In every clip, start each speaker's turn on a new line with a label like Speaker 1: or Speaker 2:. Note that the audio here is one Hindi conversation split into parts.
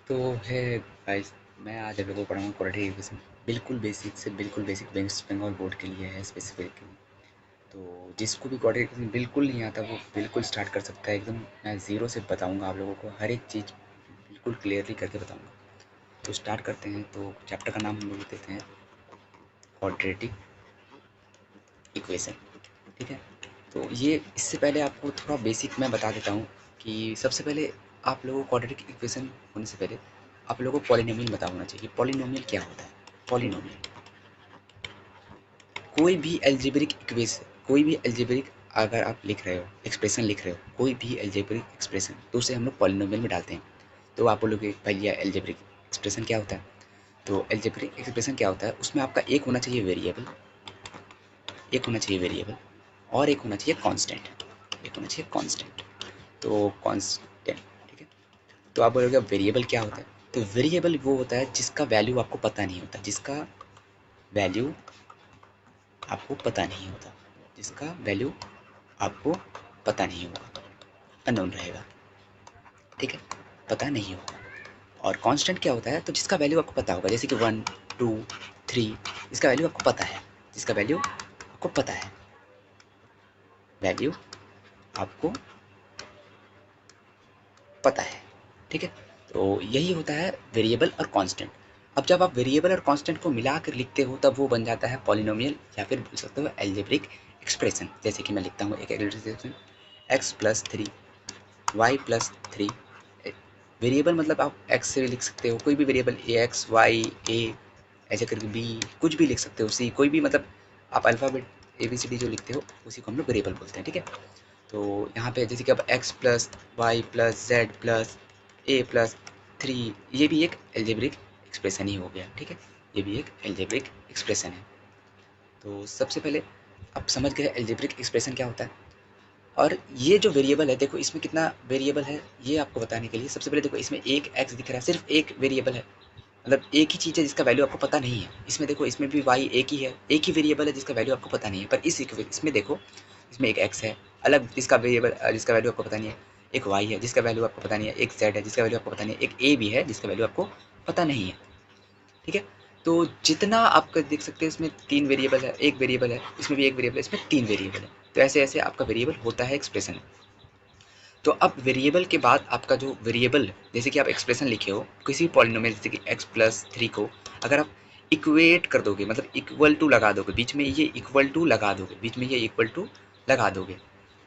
Speaker 1: तो है गाइस, मैं आज आप लोगों को पढ़ाऊँगा क्वाड्रेटिक इक्वेशन। बिल्कुल बेसिक से बिल्कुल बेसिक वेस्ट बंगाल बोर्ड के लिए है स्पेसिफिकली। तो जिसको भी क्वाड्रेटिक इक्वेशन बिल्कुल नहीं आता वो बिल्कुल स्टार्ट कर सकता है एकदम। मैं ज़ीरो से बताऊँगा आप लोगों को, हर एक चीज़ बिल्कुल क्लियरली करके बताऊँगा। तो स्टार्ट करते हैं। तो चैप्टर का नाम हम लोग देते हैं क्वाड्रेटिक इक्वेशन, ठीक है। तो ये इससे पहले आपको थोड़ा बेसिक मैं बता देता हूँ कि सबसे पहले आप लोगों को क्वाड्रेटिक इक्वेशन होने से पहले आप लोगों को पॉलिनोमियल पता होना चाहिए। पॉलिनोमियल क्या होता है? पॉलिनोमियल कोई भी एल्जेब्रिक अगर आप लिख रहे हो, एक्सप्रेशन लिख रहे हो, कोई भी एल्जेब्रिक एक्सप्रेशन, तो उसे हम लोग पॉलिनोमियल में डालते हैं। तो आप बोलोगे भैया एल्जेब्रिक एक्सप्रेशन क्या होता है? तो एल्जेब्रिक एक्सप्रेशन क्या होता है, उसमें आपका एक होना चाहिए वेरिएबल, एक होना चाहिए वेरिएबल और एक होना चाहिए कांस्टेंट, एक होना चाहिए कांस्टेंट। तो कांस्टेंट, ठीक है। तो आप बोलोगे वेरिएबल क्या होता है? तो वेरिएबल वो होता है जिसका वैल्यू आपको पता नहीं होता, जिसका वैल्यू आपको पता नहीं होता, जिसका वैल्यू आपको पता नहीं होगा, अननोन रहेगा, ठीक है, पता नहीं होगा। और कांस्टेंट क्या होता है? तो जिसका वैल्यू आपको पता होगा, जैसे कि 1 2 3, जिसका वैल्यू आपको पता है, जिसका वैल्यू आपको पता है, वैल्यू आपको पता है, ठीक है। तो यही होता है वेरिएबल और कांस्टेंट। अब जब आप वेरिएबल और कांस्टेंट को मिला कर लिखते हो तब वो बन जाता है पॉलिनोमियल, या फिर बोल सकते हो एल्जेब्रिक एक्सप्रेशन। जैसे कि मैं लिखता हूँ एक algebraic expression, x plus three y plus three. Variable मतलब आप एक्स से लिख सकते हो, कोई भी variable, a x y a, ऐसे करके बी, कुछ भी लिख सकते हो, सी, कोई भी, मतलब आप alphabet A B C D जो लिखते हो उसी को हम लोग वेरिएबल बोलते हैं, ठीक है। तो यहाँ पे जैसे कि अब X plus Y plus Z plus A plus three, ये भी एक एल्जेब्रिक एक्सप्रेशन ही हो गया, ठीक है। ये भी एक एल्जेब्रिक एक्सप्रेशन है। तो सबसे पहले आप समझ गए एल्जेब्रिक एक्सप्रेशन क्या होता है। और ये जो वेरिएबल है, देखो इसमें कितना वेरिएबल है, ये आपको बताने के लिए सबसे पहले देखो इसमें एक एक्स दिख रहा है, सिर्फ एक वेरिएबल है, मतलब एक ही चीज़ है जिसका वैल्यू आपको पता नहीं है। इसमें देखो, इसमें भी वाई एक ही है, एक ही वेरिएबल है जिसका वैल्यू आपको पता नहीं है। पर इसमें देखो, इसमें एक एक्स है अलग जिसका वेरिएबल, जिसका वैल्यू आपको पता नहीं है, एक वाई है जिसका वैल्यू आपको पता नहीं है, एक जेड है जिसका वैल्यू आपको पता नहीं है, एक ए भी है जिसका वैल्यू आपको पता नहीं है, ठीक है। तो जितना आप देख सकते हैं इसमें तीन वेरिएबल है, एक वेरिएबल है, इसमें भी एक वेरिएबल है, इसमें तीन वेरिएबल है। तो ऐसे ऐसे आपका वेरिएबल होता है एक्सप्रेशन। तो अब वेरिएबल के बाद आपका जो वेरिएबल, जैसे कि आप एक्सप्रेशन लिखे हो किसी पॉलिनोमियल, जैसे कि एक्स प्लस थ्री को अगर आप इक्वेट कर दोगे, मतलब इक्वल टू लगा दोगे, बीच में ये इक्वल टू लगा दोगे, बीच में ये इक्वल टू लगा दोगे,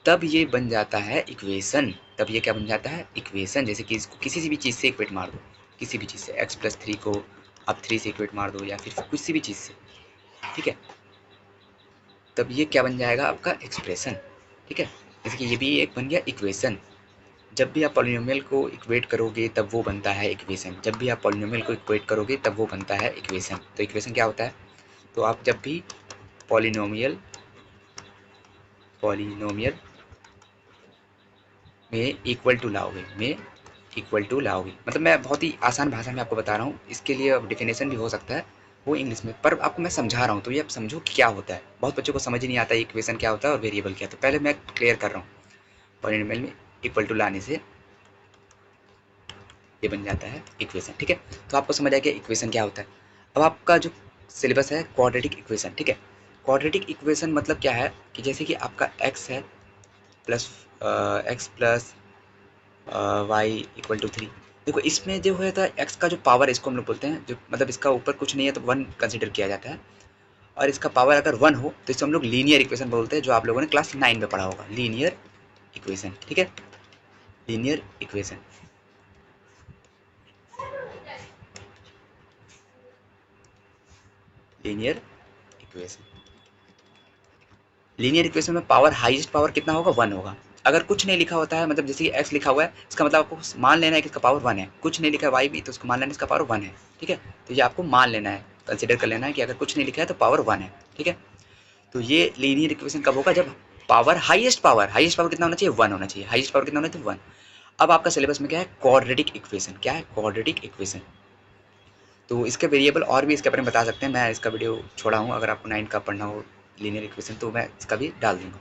Speaker 1: तब ये बन जाता है इक्वेशन। तब ये क्या बन जाता है? इक्वेशन। जैसे कि इसको किसी से भी चीज़ से इक्वेट मार दो, किसी भी चीज़ से, एक्स प्लस थ्री को आप थ्री से इक्वेट मार दो या फिर किसी भी चीज़ से, ठीक है, तब ये क्या बन जाएगा? आपका एक्सप्रेशन, ठीक है। जैसे कि ये भी एक बन गया इक्वेशन। जब भी आप पॉलिनोमियल को इक्वेट करोगे तब वो बनता है इक्वेशन, जब भी आप पॉलिनोमियल को इक्वेट करोगे तब वो बनता है इक्वेशन। तो इक्वेशन क्या होता है? तो आप जब भी पॉलिनोमियल पॉलिनोमियल में इक्वल टू लाओगे, मतलब मैं बहुत ही आसान भाषा में आपको बता रहा हूँ, इसके लिए अब डिफिनेशन भी हो सकता है वो इंग्लिश में, पर आपको मैं समझा रहा हूँ तो ये आप समझो क्या होता है। बहुत बच्चों को समझ ही नहीं आता इक्वेशन क्या होता है और वेरिएबल क्या, तो पहले मैं क्लियर कर रहा हूँ। पॉलिनोमियल में इक्वल टू लाने से ये बन जाता है इक्वेशन, ठीक है। तो आपको समझ आ गया इक्वेशन क्या होता है। अब आपका जो सिलेबस है क्वाड्रेटिक इक्वेशन, ठीक है। क्वाड्रेटिक इक्वेशन मतलब क्या है कि जैसे कि आपका x plus y equal to three. देखो इसमें जो है था एक्स का जो पावर, इसको हम लोग बोलते हैं, जो मतलब इसका ऊपर कुछ नहीं है तो वन कंसिडर किया जाता है, और इसका पावर अगर वन हो तो इसे हम लोग लीनियर इक्वेशन बोलते हैं, जो आप लोगों ने क्लास 9 में पढ़ा होगा, लीनियर इक्वेशन, ठीक है। Linear equation, linear equation, linear equation में पावर, हाईएस्ट पावर कितना होगा? वन होगा। अगर कुछ नहीं लिखा होता है, मतलब जैसे कि एक्स लिखा हुआ है, इसका मतलब आपको मान लेना है कि इसका पावर वन है। कुछ नहीं लिखा है वाई भी, तो उसको मान लेना है इसका पावर वन है, ठीक है। तो ये आपको मान लेना है, कंसिडर कर लेना है कि अगर कुछ नहीं लिखा है तो पावर वन है, ठीक है। तो ये लीनियर इक्वेशन कब होगा? जब हाईएस्ट पावर कितना होना चाहिए? वन होना चाहिए। हाईएस्ट पावर कितना होना चाहिए? वन। अब आपका सिलेबस में क्या है? Quadratic equation. क्या है? Quadratic equation. तो इसके वेरिएबल और भी इसके बारे में बता सकते हैं, मैं इसका वीडियो छोड़ा हूँ, अगर आपको 9 का पढ़ना हो लीनियर इक्वेशन तो मैं इसका भी डाल दूंगा।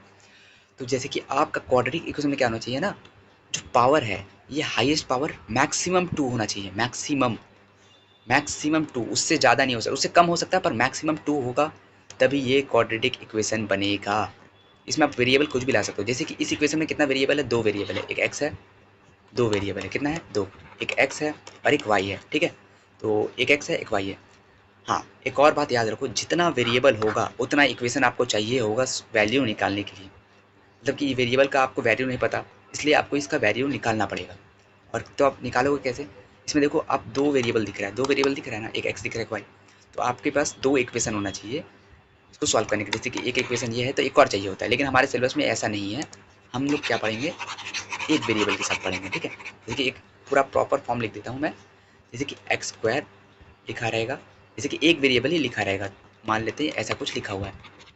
Speaker 1: तो जैसे कि आपका क्वाड्रेटिक इक्वेशन में क्या होना चाहिए ना, जो पावर है, ये हाईएस्ट पावर मैक्सिमम 2 होना चाहिए, मैक्सिमम 2, उससे ज़्यादा नहीं हो सकता, उससे कम हो सकता है पर मैक्सिमम 2 होगा, तभी ये क्वाड्रेटिक इक्वेशन बनेगा। इसमें आप वेरिएबल कुछ भी ला सकते हो, जैसे कि इस इक्वेशन में कितना वेरिएबल है, 2 वेरिएबल है, एक एक्स है, 2 वेरिएबल है, कितना है 2, एक एक्स है और एक वाई है, ठीक है। तो एक एक्स है एक वाई है। हाँ, एक और बात याद रखो, जितना वेरिएबल होगा उतना इक्वेशन आपको चाहिए होगा वैल्यू निकालने के लिए। मतलब कि वेरिएबल का आपको वैल्यू नहीं पता, इसलिए आपको इसका वैल्यू निकालना पड़ेगा। और तो आप निकालोगे कैसे, इसमें देखो आप 2 वेरिएबल दिख रहा है, 2 वेरिएबल दिख रहा है ना, एक एक्स दिख रहा है एक वाई, तो आपके पास 2 इक्वेशन होना चाहिए इसको सॉल्व करने के लिए। जैसे कि एक इक्वेशन ये है तो एक और चाहिए होता है, लेकिन हमारे सिलेबस में ऐसा नहीं है। हम लोग क्या पढ़ेंगे, एक वेरिएबल के साथ पढ़ेंगे, ठीक है। जैसे कि एक पूरा प्रॉपर फॉर्म लिख देता हूँ मैं, जैसे कि एक्स स्क्वायर लिखा रहेगा, जैसे कि एक वेरिएबल ही लिखा रहेगा, मान लेते हैं ऐसा कुछ लिखा हुआ है,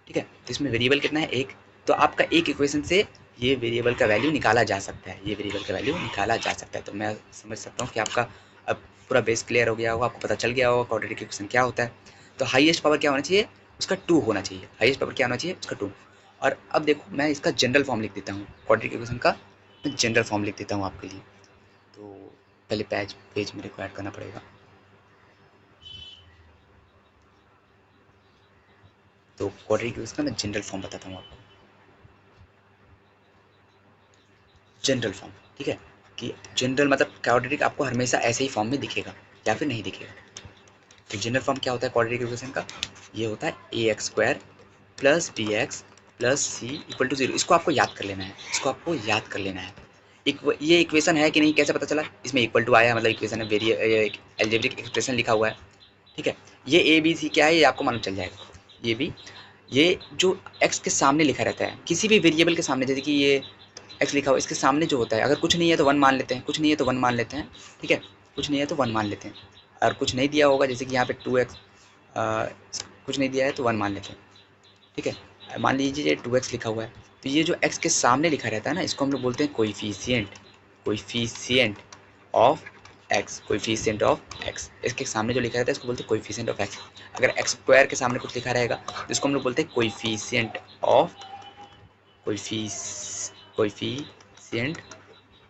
Speaker 1: ठीक है। तो इसमें वेरिएबल कितना है, एक, तो आपका एक इक्वेशन से ये वेरिएबल का वैल्यू निकाला जा सकता है, ये वेरिएबल का वैल्यू निकाला जा सकता है। तो मैं समझ सकता हूँ कि आपका अब पूरा बेस क्लियर हो गया होगा, आपको पता चल गया होगा क्वाड्रेटिक इक्वेशन क्या होता है। तो हाईएस्ट पावर क्या होना चाहिए, उसका 2 होना चाहिए, हाईएस्ट पावर क्या होना चाहिए, उसका 2। और अब देखो मैं इसका जनरल फॉर्म लिख देता हूँ, क्वाड्रेटिक इक्वेशन का मैं जनरल फॉर्म लिख देता हूँ आपके लिए। तो पहले पेज पेज मेरे को ऐड करना पड़ेगा। तो क्वाड्रेटिक इक्वेशन का मैं जनरल फॉर्म बताता हूँ आपको, जनरल फॉर्म, ठीक है। कि जनरल मतलब क्वाड्रेटिक आपको हमेशा ऐसे ही फॉर्म में दिखेगा या फिर नहीं दिखेगा। तो जनरल फॉर्म क्या होता है क्वाड्रेटिक इक्वेशन का, ये होता है A x square plus B x plus C equal to 0। इसको आपको याद कर लेना है, इसको आपको याद कर लेना है। ये इक्वेशन है कि नहीं कैसे पता चला, इसमें इक्वल टू आया मतलब इक्वेशन है, एल्जेब्रिक एक्सप्रेशन लिखा हुआ है, ठीक है। ये ए बी सी क्या है ये आपको मालूम चल जाएगा। ये भी, ये जो एक्स के सामने लिखा रहता है किसी भी वेरिएबल के सामने, जैसे कि ये एक्स लिखा हुआ इसके सामने जो होता है, अगर कुछ नहीं है तो 1 मान लेते हैं, कुछ नहीं है तो 1 मान लेते हैं, ठीक है। कुछ नहीं है तो 1 मान लेते हैं, और कुछ नहीं दिया होगा जैसे कि यहाँ पे 2x, कुछ नहीं दिया है तो 1 मान लेते हैं, ठीक है। मान लीजिए ये 2x लिखा हुआ है, तो ये जो x के सामने लिखा रहता है ना, इसको हम लोग बोलते हैं coefficient, coefficient of x, coefficient of x। इसके सामने जो लिखा रहता है इसको बोलते हैं कोइफिशिएंट ऑफ x। अगर x स्क्वायर के सामने कुछ लिखा रहेगा तो इसको हम लोग बोलते हैं coefficient of, coefficient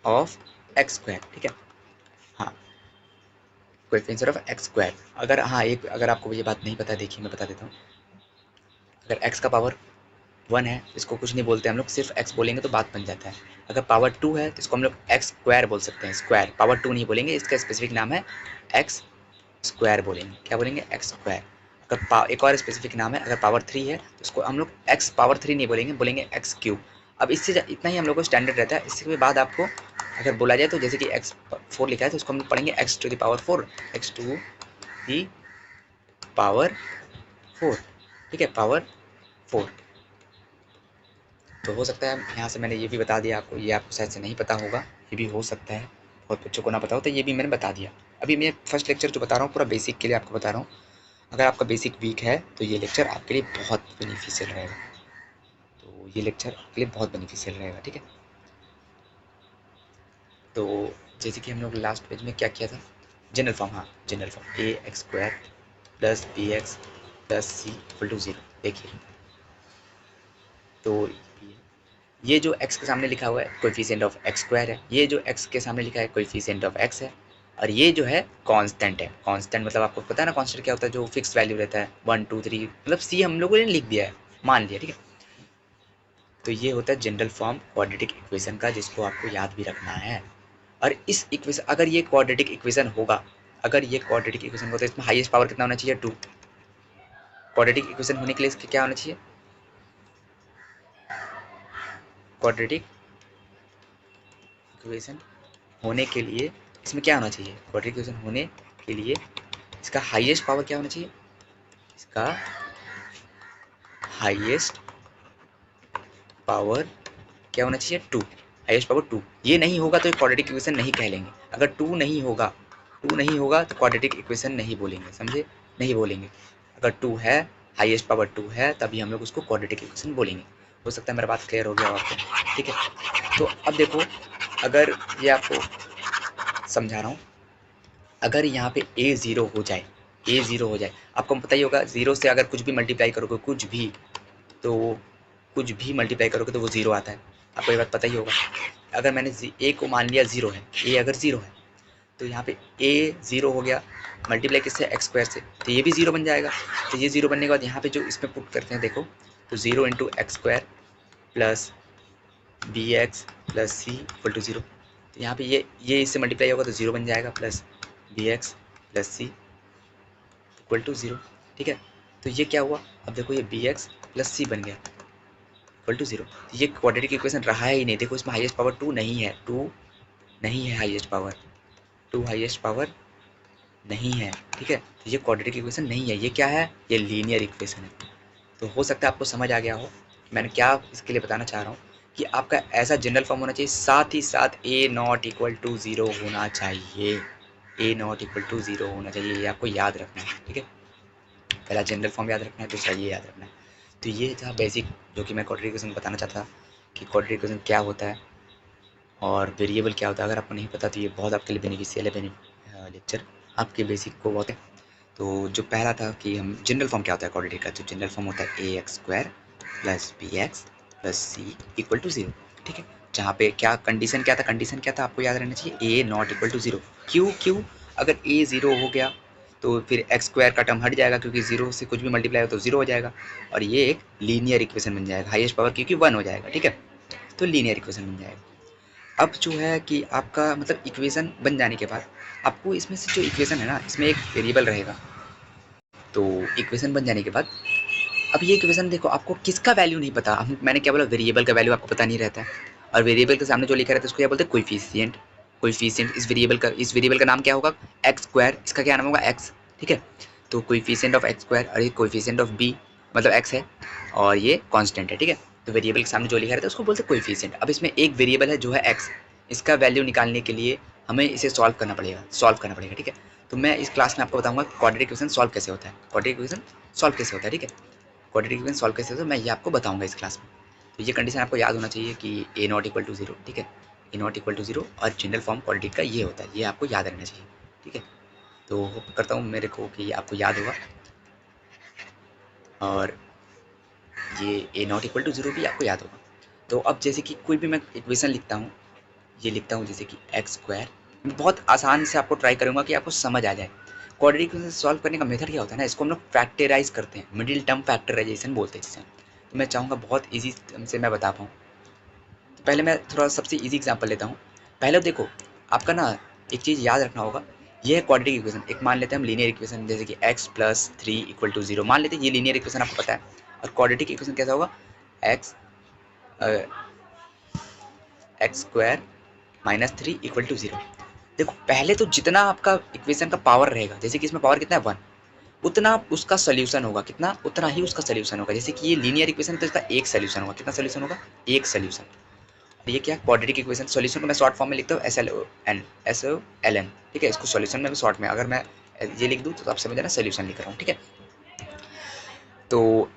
Speaker 1: of x square, ठीक है। हाँ, कोएफिशिएंट ऑफ एक्स स्क्वायर। अगर हाँ एक, अगर आपको ये बात नहीं पता देखिए मैं बता देता हूँ। अगर एक्स का पावर 1 है इसको कुछ नहीं बोलते हम लोग, सिर्फ एक्स बोलेंगे तो बात बन जाता है। अगर पावर 2 है तो इसको हम लोग एक्स स्क्वायर बोल सकते हैं, स्क्वायर, पावर 2 नहीं बोलेंगे, इसका स्पेसिफिक नाम है एक्स स्क्वायर बोलेंगे। क्या बोलेंगे, एक्स स्क्वायर। अगर एक और स्पेसिफिक नाम है, अगर पावर 3 है तो उसको हम लोग एक्स पावर 3 नहीं बोलेंगे, बोलेंगे एक्स क्यूब। अब इससे इतना ही हम लोग को स्टैंडर्ड रहता है। इसके बाद आपको अगर बोला जाए तो जैसे कि एक्स 4 लिखा है तो उसको हम लोग पढ़ेंगे x to the power 4, x to the power 4, ठीक है, पावर 4। तो हो सकता है यहाँ से मैंने ये भी बता दिया आपको, ये आपको शायद से नहीं पता होगा, ये भी हो सकता है बहुत बच्चों को ना पता हो, तो ये भी मैंने बता दिया। अभी मैं फर्स्ट लेक्चर जो बता रहा हूँ पूरा बेसिक के लिए आपको बता रहा हूँ। अगर आपका बेसिक वीक है तो ये लेक्चर आपके लिए बहुत बेनिफिशियल रहेगा, तो ये लेक्चर आपके लिए बहुत बेनिफिशियल रहेगा, ठीक है। तो जैसे कि हम लोग लास्ट पेज में क्या किया था, जनरल फॉर्म, हाँ general form, a x square plus B x plus C equal to 0। देखिए तो ये जो x के सामने लिखा हुआ है कोएफिशिएंट ऑफ एक्स स्क्वायर है, ये जो x के सामने लिखा है कोएफिशिएंट ऑफ x है, और ये जो है कांस्टेंट है। कांस्टेंट मतलब आपको पता है ना कांस्टेंट क्या होता है, जो फिक्स वैल्यू रहता है 1 2 3, मतलब c हम लोगों ने लिख दिया है, मान लिया, ठीक है। तो ये होता है जनरल फॉर्म क्वाड्रेटिक इक्वेशन का, जिसको आपको याद भी रखना है। और इस इक्वेशन, अगर ये क्वाड्रेटिक इक्वेशन होगा, अगर ये क्वाड्रेटिक इक्वेशन होता है, इसमें हाईएस्ट पावर कितना होना चाहिए, 2। क्वाड्रेटिक इक्वेशन होने के लिए इसके क्या होना चाहिए, क्वाड्रेटिक इक्वेशन होने के लिए इसमें क्या होना चाहिए, क्वाड्रेटिक इक्वेशन होने के लिए इसका हाईएस्ट पावर क्या होना चाहिए, इसका हाईएस्ट पावर क्या होना चाहिए, 2, हाईएस्ट पावर 2। ये नहीं होगा तो क्वाड्रेटिक इक्वेशन नहीं कह लेंगे। अगर 2 नहीं होगा, 2 नहीं होगा तो क्वाड्रेटिक इक्वेशन नहीं बोलेंगे, समझे, नहीं बोलेंगे। अगर 2 है, हाईएस्ट पावर 2 है, तभी हम लोग उसको क्वाड्रेटिक इक्वेशन बोलेंगे। हो सकता है मेरा बात क्लियर हो गया हो आपको, ठीक है। तो अब देखो, अगर ये आपको समझा रहा हूँ, अगर यहाँ पे a 0 हो जाए, a 0 हो जाए, आपको पता ही होगा 0 से अगर कुछ भी मल्टीप्लाई करोगे, कुछ भी, तो कुछ भी मल्टीप्लाई करोगे तो वो 0 आता है, आपको ये बात पता ही होगा। अगर मैंने ए को मान लिया 0 है, ए अगर 0 है तो यहाँ पे ए 0 हो गया, मल्टीप्लाई किससे, एक्स स्क्वायर से, तो ये भी 0 बन जाएगा। तो ये 0 बनने के बाद यहाँ पे जो इसमें पुट करते हैं देखो, तो 0 into x square plus B x plus C equal to 0। तो यहाँ पे ये इससे मल्टीप्लाई होगा तो 0 बन जाएगा, plus B x plus C equal to 0। ठीक है, तो ये क्या हुआ, अब देखो ये बी एक्स प्लस सी बन गया इक्वल टू 0। तो ये क्वाड्रेटिक इक्वेशन रहा ही नहीं, देखो इसमें हाईएस्ट पावर 2 नहीं है, 2 नहीं है हाईएस्ट पावर, 2 हाईएस्ट पावर नहीं है। ठीक है, तो ये क्वाड्रेटिक इक्वेशन नहीं है, ये क्या है, ये लीनियर इक्वेशन है। तो हो सकता है आपको समझ आ गया हो मैंने क्या इसके लिए बताना चाह रहा हूँ, कि आपका ऐसा जनरल फॉर्म होना चाहिए, साथ ही साथ ए नॉट इक्वल टू 0 होना चाहिए, ए नॉट इक्वल टू 0 होना चाहिए, ये आपको याद रखना है। ठीक है, पहला जनरल फॉर्म याद रखना है, दूसरा ये याद रखना है। तो ये था बेसिक जो कि मैं क्वाड्रेटिक इक्वेशन बताना चाहता था, कि क्वाड्रेटिक इक्वेशन क्या होता है और वेरिएबल क्या होता है। अगर आपको नहीं पता तो ये बहुत आपके लिए बेनिफिशियल है लेक्चर, आपके बेसिक को बहुत है। तो जो पहला था कि हम जनरल फॉर्म क्या होता है क्वाड्रेटिक का, जो जनरल फॉर्म होता है A x square plus B x plus C equal to 0। ठीक है, जहाँ पे क्या कंडीशन क्या था, कंडीशन क्या था आपको याद रहना चाहिए, ए नॉट इक्वल टू 0। क्यों, अगर ए 0 हो गया तो फिर एक्स स्क्वायर का टर्म हट जाएगा, क्योंकि 0 से कुछ भी मल्टीप्लाई हो तो 0 हो जाएगा, और ये एक लीनियर इक्वेशन बन जाएगा, हाईएस्ट पावर क्योंकि 1 हो जाएगा। ठीक है, तो लीनियर इक्वेशन बन जाएगा। अब जो है कि आपका मतलब इक्वेशन बन जाने के बाद आपको इसमें से जो इक्वेशन है ना, इसमें एक वेरिएबल रहेगा। तो इक्वेशन बन जाने के बाद अब ये इक्वेशन देखो, आपको किसका वैल्यू नहीं पता, मैंने क्या बोला, वेरिएबल का वैल्यू आपको पता नहीं रहता है, और वेरिएबल के सामने जो लिखा रहता है उसको क्या बोलते हैं, कोएफिशिएंट। कोएफिशिएंट इस वेरिएबल का नाम क्या होगा, एक्स स्क्वायर, इसका क्या नाम होगा, एक्स। ठीक है, तो कोएफिशिएंट ऑफ एक्स स्क्वायर, और ये कोएफिशिएंट ऑफ बी मतलब एक्स है, और ये कांस्टेंट है। ठीक है, तो वेरिएबल के सामने जो लिखा रहता है उसको बोलते हैं कोएफिशिएंट। अब इसमें एक वेरिएबल है जो है एक्स, इसका वैल्यू निकालने के लिए हमें इसे सॉल्व करना पड़ेगा। ठीक है, तो मैं इस क्लास में आपको बताऊंगा क्वाड्रेटिक इक्वेशन सॉल्व कैसे होता है, क्वाड्रेटिक इक्वेशन सॉल्व कैसे होता है। ठीक है, क्वाड्रेटिक इक्वेशन सॉल्व कैसे होता है मैं ये आपको बताऊंगा इस क्लास में। तो ये कंडीशन आपको याद होना चाहिए कि ए नॉट इक्वल टू 0। ठीक है, ए नॉट इक्वल टू 0 और जनरल फॉर्म क्वाड्रेटिक का ये होता है, ये आपको याद रहना चाहिए। ठीक है, तो होप करता हूँ मेरे को कि आपको याद होगा, और ये ए नॉट इक्वल टू 0 भी आपको याद होगा। तो अब जैसे कि कोई भी मैं इक्वेशन लिखता हूँ, ये लिखता हूँ जैसे कि एक्स स्क्वायर, बहुत आसान से आपको ट्राई करूँगा कि आपको समझ आ जाए। क्वाड्रेटिक इक्वेशन सॉल्व करने का मेथड क्या होता है ना, इसको हम लोग फैक्टराइज करते हैं, मिडिल टर्म फैक्टराइजेशन बोलते हैं जिसे। तो मैं चाहूँगा बहुत ईजी से मैं बता पाऊँ। तो पहले मैं थोड़ा सबसे ईजी एग्जांपल लेता हूँ। पहले देखो आपका ना एक चीज़ याद रखना होगा, ये है क्वाड्रेटिक इक्वेशन, एक मान लेते हैं हम लीनियर इक्वेशन, जैसे कि x प्लस 3 इक्वल टू 0 मान लेते हैं, ये लीनियर इक्वेशन आपको पता है। और क्वाड्रेटिक इक्वेशन कैसा होगा, x square minus 3 equal to 0। देखो पहले तो जितना आपका इक्वेशन का पावर रहेगा, जैसे कि इसमें पावर कितना है 1, उतना उसका सोल्यूशन होगा, कितना उतना ही उसका सोल्यूशन होगा। जैसे कि ये लीनियर इक्वेशन तो इसका एक सोल्यूशन होगा, कितना सोल्यूशन होगा, एक सोल्यूशन। ये क्या क्वाड्रेटिक इक्वेशन, सॉल्यूशन को मैं शॉर्ट फॉर्म में लिखता हूँ SOLN। ठीक है, इसको सॉल्यूशन में शॉर्ट में अगर मैं ये लिख दूँ तो आप समझ जाना सॉल्यूशन लिख रहा हूँ। ठीक है, तो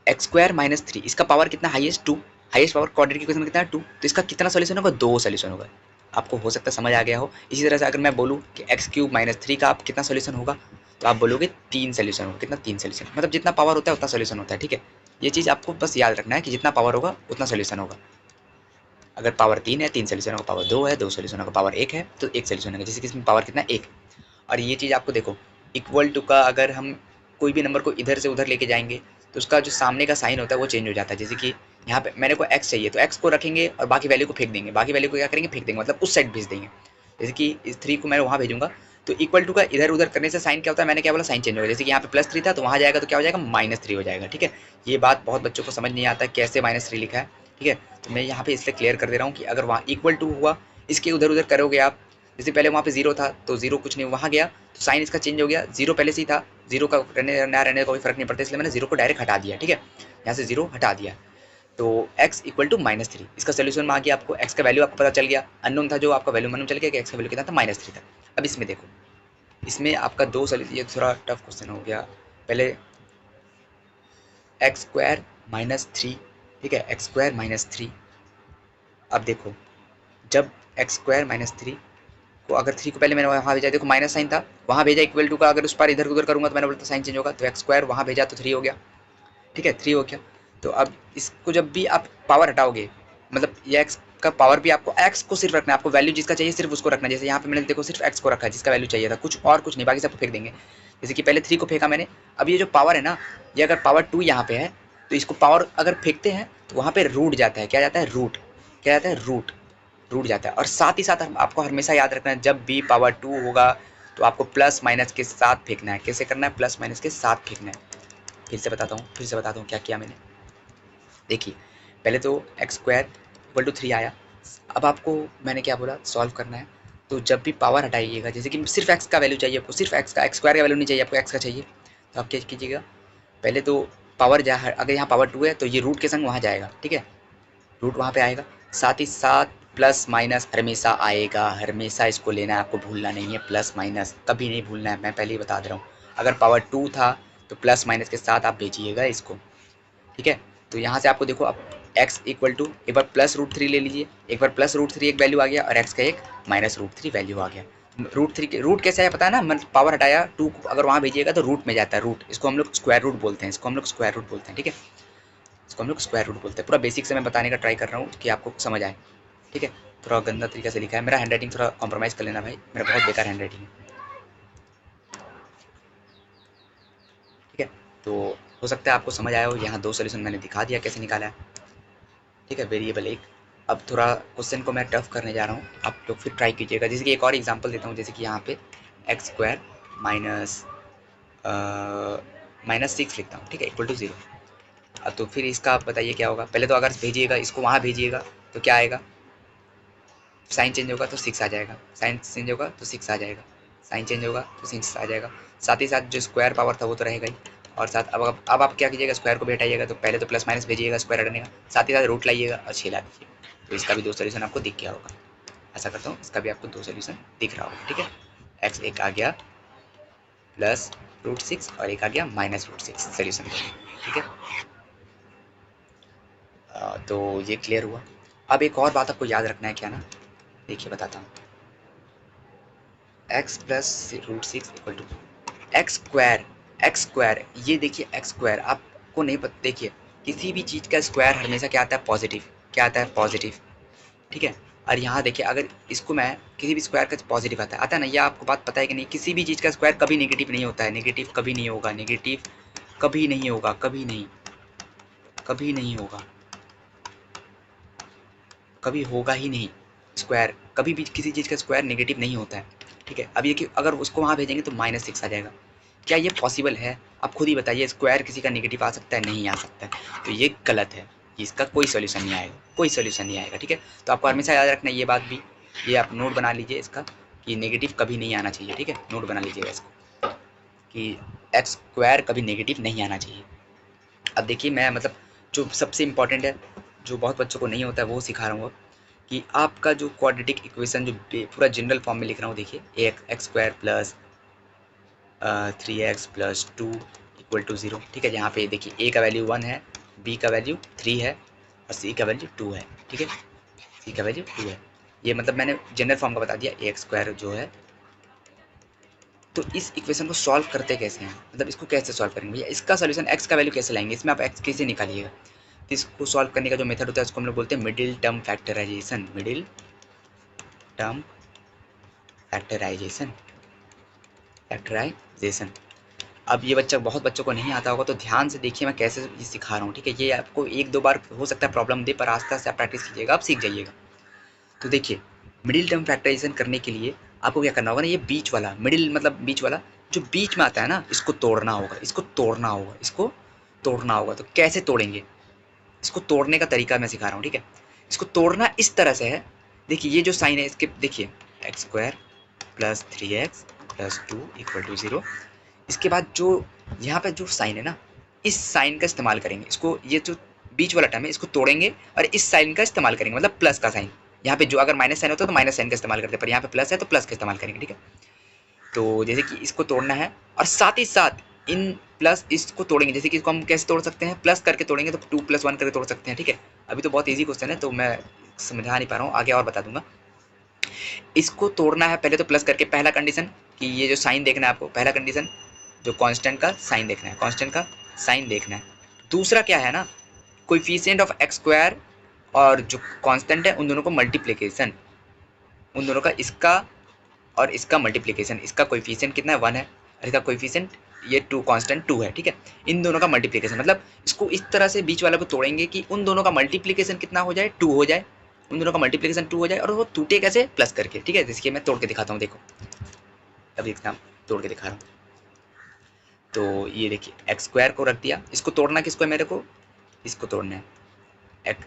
Speaker 1: एक्स स्क्वायर माइनस 3 इसका पावर कितना, highest 2, highest power quadratic equation में कितना है 2, तो इसका कितना सॉल्यूशन होगा, 2 सॉल्यूशन होगा। आपको हो सकता है समझ आ गया हो। इसी तरह से अगर मैं बोलूँ कि एक्स क्यूब माइनस 3 का आप कितना सॉल्यूशन होगा, तो आप बोलोगे 3 सॉल्यूशन होगा। कितना, 3 सॉल्यूशन, मतलब जितना पावर होता है उतना सॉल्यूशन होता है। ठीक है, ये चीज़ आपको बस याद रखना है कि जितना पावर होगा उतना सॉल्यूशन होगा। अगर पावर 3 है 3 सॉल्यूशन होगा, पावर 2 है 2 सॉल्यूशन होगा, पावर 1 है तो 1 सॉल्यूशन होगा। जैसे कि इसमें पावर कितना, 1। और ये चीज़ आपको देखो, इक्वल टू का अगर हम कोई भी नंबर को इधर से उधर लेके जाएंगे तो उसका जो सामने का साइन होता है वो चेंज हो जाता है। जैसे कि यहाँ पे मैंने को x चाहिए तो x को रखेंगे और बाकी वैल्यू को फेंक देंगे, बाकी वैल्यू को क्या करेंगे, फेंक देंगे, मतलब उस साइड भेज देंगे। जैसे कि इस 3 को मैं वहाँ भेजूंगा तो इक्वल टू का इधर उधर करने से साइन क्या होता है, मैंने क्या बोला, साइन चेंज होगा। जैसे कि यहाँ पे +3 था तो वहाँ जाएगा तो क्या हो जाएगा, -3 हो जाएगा। ठीक है, ये बात बहुत बच्चों को समझ नहीं आता कैसे -3 लिखा है। ठीक है, तो मैं यहाँ पे इसलिए क्लियर कर दे रहा हूँ कि अगर वहाँ इक्वल टू हुआ, इसके उधर उधर करोगे आप, जैसे पहले वहाँ पे 0 था तो 0 कुछ नहीं, वहाँ गया तो साइन इसका चेंज हो गया, 0 पहले से ही था, 0 का रहने ना रहने का कोई फर्क नहीं पड़ता, इसलिए मैंने 0 को डायरेक्ट हटा दिया। ठीक है, यहाँ से 0 हटा दिया तो x इक्वल टू -3 इसका सोल्यूशन में आ गया। आपको x का वैल्यू आपको पता चल गया, अननोन था जो आपका वैल्यू मालूम चल गया कि x का वैल्यू कितना था, -3 था। अब इसमें देखो, इसमें आपका 2 सोल्यूशन, ये थोड़ा टफ क्वेश्चन हो गया। पहले एक्स स्क्वायर माइनस 3, ठीक है, एक्स स्क्वायर माइनस 3। अब देखो जब एक्स स्क्वायर माइनस 3 को अगर 3 को पहले मैंने वहाँ भेजा, देखो माइनस साइन था, वहाँ भेजा इक्वल टू का, अगर उस पर इधर उधर करूँगा तो मैंने बोलता साइन चेंज होगा, तो एक्स स्क्वायर वहाँ भेजा तो 3 हो गया। ठीक है, 3 हो गया। तो अब इसको जब भी आप पावर हटाओगे, मतलब ये एक्स का पावर भी आपको एक्स को सिर्फ रखना है, आपको वैल्यू जिसका चाहिए सिर्फ उसको रखना है। जैसे यहाँ पे मैंने देखो सिर्फ एक्स को रखा है जिसका वैल्यू चाहिए था, कुछ और कुछ नहीं, बाकी सबको फेंक देंगे। जैसे कि पहले 3 को फेंका मैंने, अब ये जो पावर है ना, ये अगर पावर 2 यहाँ पे है तो इसको पावर अगर फेंकते हैं तो वहाँ पे रूट जाता है, क्या जाता है, रूट, क्या जाता है, रूट, रूट जाता है। और साथ ही साथ आपको हमेशा याद रखना है जब भी पावर 2 होगा तो आपको प्लस माइनस के साथ फेंकना है। कैसे करना है, प्लस माइनस के साथ फेंकना है। फिर से बताता हूँ क्या किया मैंने। देखिए पहले तो एक्स स्क्वायर इक्वल टू 3 आया, अब आपको मैंने क्या बोला, सॉल्व करना है। तो जब भी पावर हटाइएगा, जैसे कि सिर्फ एक्स का वैल्यू चाहिए आपको, सिर्फ एक्स का, एक्स स्क्वायर का वैल्यू नहीं चाहिए आपको, एक्स का चाहिए, तो आप क्या कीजिएगा, पहले तो पावर जहाँ, अगर यहाँ पावर 2 है तो ये रूट के संग वहाँ जाएगा, ठीक है, रूट वहाँ पे आएगा। साथ ही साथ प्लस माइनस हमेशा आएगा, हमेशा इसको लेना है, आपको भूलना नहीं है, प्लस माइनस कभी नहीं भूलना है, मैं पहले ही बता दे रहा हूँ। अगर पावर 2 था तो प्लस माइनस के साथ आप भेजिएगा इसको, ठीक है। तो यहाँ से आपको देखो, अब x इक्वल टू एक बार प्लस रूट 3 ले लीजिए, एक बार प्लस रूट 3 एक वैल्यू आ गया और x का एक माइनस रूट 3 वैल्यू आ गया। रूट 3 रूट कैसे है पता है ना, मतलब पावर हटाया 2 को अगर वहाँ भेजिएगा तो रूट में जाता है, रूट, इसको हम लोग स्क्वायर रूट बोलते हैं, इसको हम लोग स्क्वायर रूट बोलते हैं, ठीक है, इसको हम लोग स्क्वायर रूट बोलते हैं। पूरा बेसिक से मैं बताने का ट्राई कर रहा हूँ कि आपको समझ आए, ठीक है। थोड़ा गंदा तरीके से लिखा है, मेरा हैंड राइटिंग थोड़ा कॉम्प्रोमाइज़ कर लेना भाई, मेरा बहुत बेकार हैंड राइटिंग है, ठीक है। तो हो सकता है आपको समझ आया हो, यहाँ 2 सोल्यूशन मैंने दिखा दिया कैसे निकाला है, ठीक है। वेरिएबल एक, अब थोड़ा क्वेश्चन को मैं टफ करने जा रहा हूँ, आप लोग फिर ट्राई कीजिएगा। जैसे कि एक और एग्जांपल देता हूँ, जैसे कि यहाँ पे एक्स स्क्वायर माइनस -6 लिखता हूँ, ठीक है, इक्वल टू 0। अब तो फिर इसका आप बताइए क्या होगा। पहले तो अगर भेजिएगा इसको वहाँ भेजिएगा तो क्या आएगा, साइन चेंज होगा तो 6 आ जाएगा, साइन चेंज होगा तो 6 आ जाएगा, साइन चेंज होगा तो 6 आ जाएगा। साथ ही साथ जो स्क्वायर पावर था वो तो रहेगा ही, और साथ अब आप क्या कीजिएगा, स्क्वायर को भी हटाइएगा, तो पहले तो प्लस माइनस भेजिएगा स्क्वायर हटने का, साथ ही साथ रूट लाइएगा और 6 ला दीजिए। तो इसका भी 2 सोल्यूशन आपको दिख गया होगा। ऐसा करता हूँ, इसका भी आपको 2 सोल्यूशन दिख रहा होगा, ठीक है। एक्स एक आ गया प्लस रूट 6 और एक आ गया माइनस रूट 6 सोल्यूशन, ठीक है। तो ये क्लियर हुआ। अब एक और बात आपको याद रखना है, क्या ना, देखिए बताता हूँ, x plus root 6 equal to x square, x square, ये देखिए एक्स स्क्वायर आपको नहीं पता, देखिए किसी भी चीज़ का स्क्वायर हमेशा क्या आता है, पॉजिटिव, क्या आता है, पॉजिटिव, ठीक है। और यहाँ देखिए अगर इसको मैं किसी भी स्क्वायर का पॉजिटिव आता है ना, ये आपको बात पता है कि नहीं, किसी भी चीज़ का स्क्वायर कभी नेगेटिव नहीं होता है, नेगेटिव कभी नहीं होगा, नेगेटिव कभी नहीं होगा, कभी नहीं, कभी नहीं होगा, कभी होगा ही नहीं। स्क्वायर कभी भी किसी चीज़ का स्क्वायर नेगेटिव नहीं होता है, ठीक है। अब ये कि अगर उसको वहाँ भेजेंगे तो -6 आ जाएगा, क्या ये पॉसिबल है, आप खुद ही बताइए, स्क्वायर किसी का नेगेटिव आ सकता है, नहीं आ सकता है, तो ये गलत है, इसका कोई सोल्यूशन नहीं आएगा, कोई सोल्यूशन नहीं आएगा, ठीक है। तो आपको हमेशा याद रखना है ये बात भी, ये आप नोट बना लीजिए इसका, कि नेगेटिव कभी नहीं आना चाहिए, ठीक है, नोट बना लीजिएगा इसको कि एक्स स्क्वायर कभी नेगेटिव नहीं आना चाहिए। अब देखिए मैं मतलब जो सबसे इम्पॉर्टेंट है, जो बहुत बच्चों को नहीं होता है वो सिखा रहा हूँ अब, कि आपका जो क्वाड्रेटिक इक्वेशन जो पूरा जनरल फॉर्म में लिख रहा हूँ, देखिए x square plus 3x plus 2 equal to 0, ठीक है। यहाँ पे देखिए ए का वैल्यू 1 है, बी का वैल्यू 3 है और सी का वैल्यू 2 है, ठीक है, सी का वैल्यू 2 है। ये मतलब मैंने जनरल फॉर्म का बता दिया, एक्स स्क्वायर जो है। तो इस इक्वेशन को सॉल्व करते कैसे हैं, मतलब इसको कैसे सॉल्व करेंगे भैया, इसका सोल्यूशन एक्स का वैल्यू कैसे लाएंगे, इसमें आप एक्स कैसे निकालिएगा। तो इसको सॉल्व करने का जो मेथड होता है उसको हम लोग बोलते हैं middle term factorisation, middle term factorisation, factorisation. अब ये बच्चा, बहुत बच्चों को नहीं आता होगा, तो ध्यान से देखिए मैं कैसे ये सिखा रहा हूँ, ठीक है। ये आपको 1-2 बार हो सकता है प्रॉब्लम दे, पर आस्ते आस्ते आप प्रैक्टिस कीजिएगा, आप सीख जाइएगा। तो देखिए मिडिल टर्म फैक्टराइजेशन करने के लिए आपको क्या करना होगा ना, ये बीच वाला, मिडिल मतलब बीच वाला जो बीच में आता है ना, इसको तोड़ना होगा, इसको तोड़ना होगा, इसको तोड़ना होगा। तो कैसे तोड़ेंगे, इसको तोड़ने का तरीका मैं सिखा रहा हूँ, ठीक है। इसको तोड़ना इस तरह से है, देखिए ये जो साइन है इसके, देखिए x square plus 3x plus 2 equal to 0। इसके बाद जो यहाँ पे जो साइन है ना, इस साइन का इस्तेमाल करेंगे, इसको ये जो बीच वाला टर्म है इसको तोड़ेंगे और इस साइन का इस्तेमाल करेंगे, मतलब प्लस का साइन। यहाँ पे जो अगर माइनस साइन होता तो माइनस साइन का इस्तेमाल करते, पर यहाँ पे प्लस है तो प्लस का इस्तेमाल करेंगे, ठीक है। तो जैसे कि इसको तोड़ना है और साथ ही साथ इन प्लस इसको तोड़ेंगे, जैसे कि इसको हम कैसे तोड़ सकते हैं, प्लस करके तोड़ेंगे तो 2 + 1 करके तोड़ सकते हैं, ठीक है। अभी तो बहुत ईजी क्वेश्चन है तो मैं समझा नहीं पा रहा हूँ, आगे और बता दूंगा। इसको तोड़ना है पहले तो प्लस करके, पहला कंडीशन कि ये जो साइन देखना है आपको, पहला कंडीशन जो कांस्टेंट का साइन देखना है, कांस्टेंट का साइन देखना है। दूसरा क्या है ना, कोएफिशिएंट ऑफ एक्स स्क्वायर और जो कांस्टेंट है उन दोनों को मल्टीप्लिकेशन, उन दोनों का इसका और इसका मल्टीप्लिकेशन, इसका कोएफिशिएंट कितना है 1 है और इसका कोएफिशिएंट ये 2 कांस्टेंट 2 है, ठीक है। इन दोनों का मल्टीप्लिकेशन मतलब इसको इस तरह से बीच वाले को तोड़ेंगे कि उन दोनों का मल्टीप्लिकेशन कितना हो जाए 2 हो जाए, उन दोनों का मल्टीप्लिकेशन 2 हो जाए और वो टूटे कैसे प्लस करके, ठीक है। जिसके मैं तोड़ के दिखाता हूँ, देखो अभी इसका तोड़ के दिखा रहा हूँ। तो ये देखिए एक्स स्क्वायर को रख दिया, इसको तोड़ना किसको है मेरे को, इसको तोड़ना है, एक्स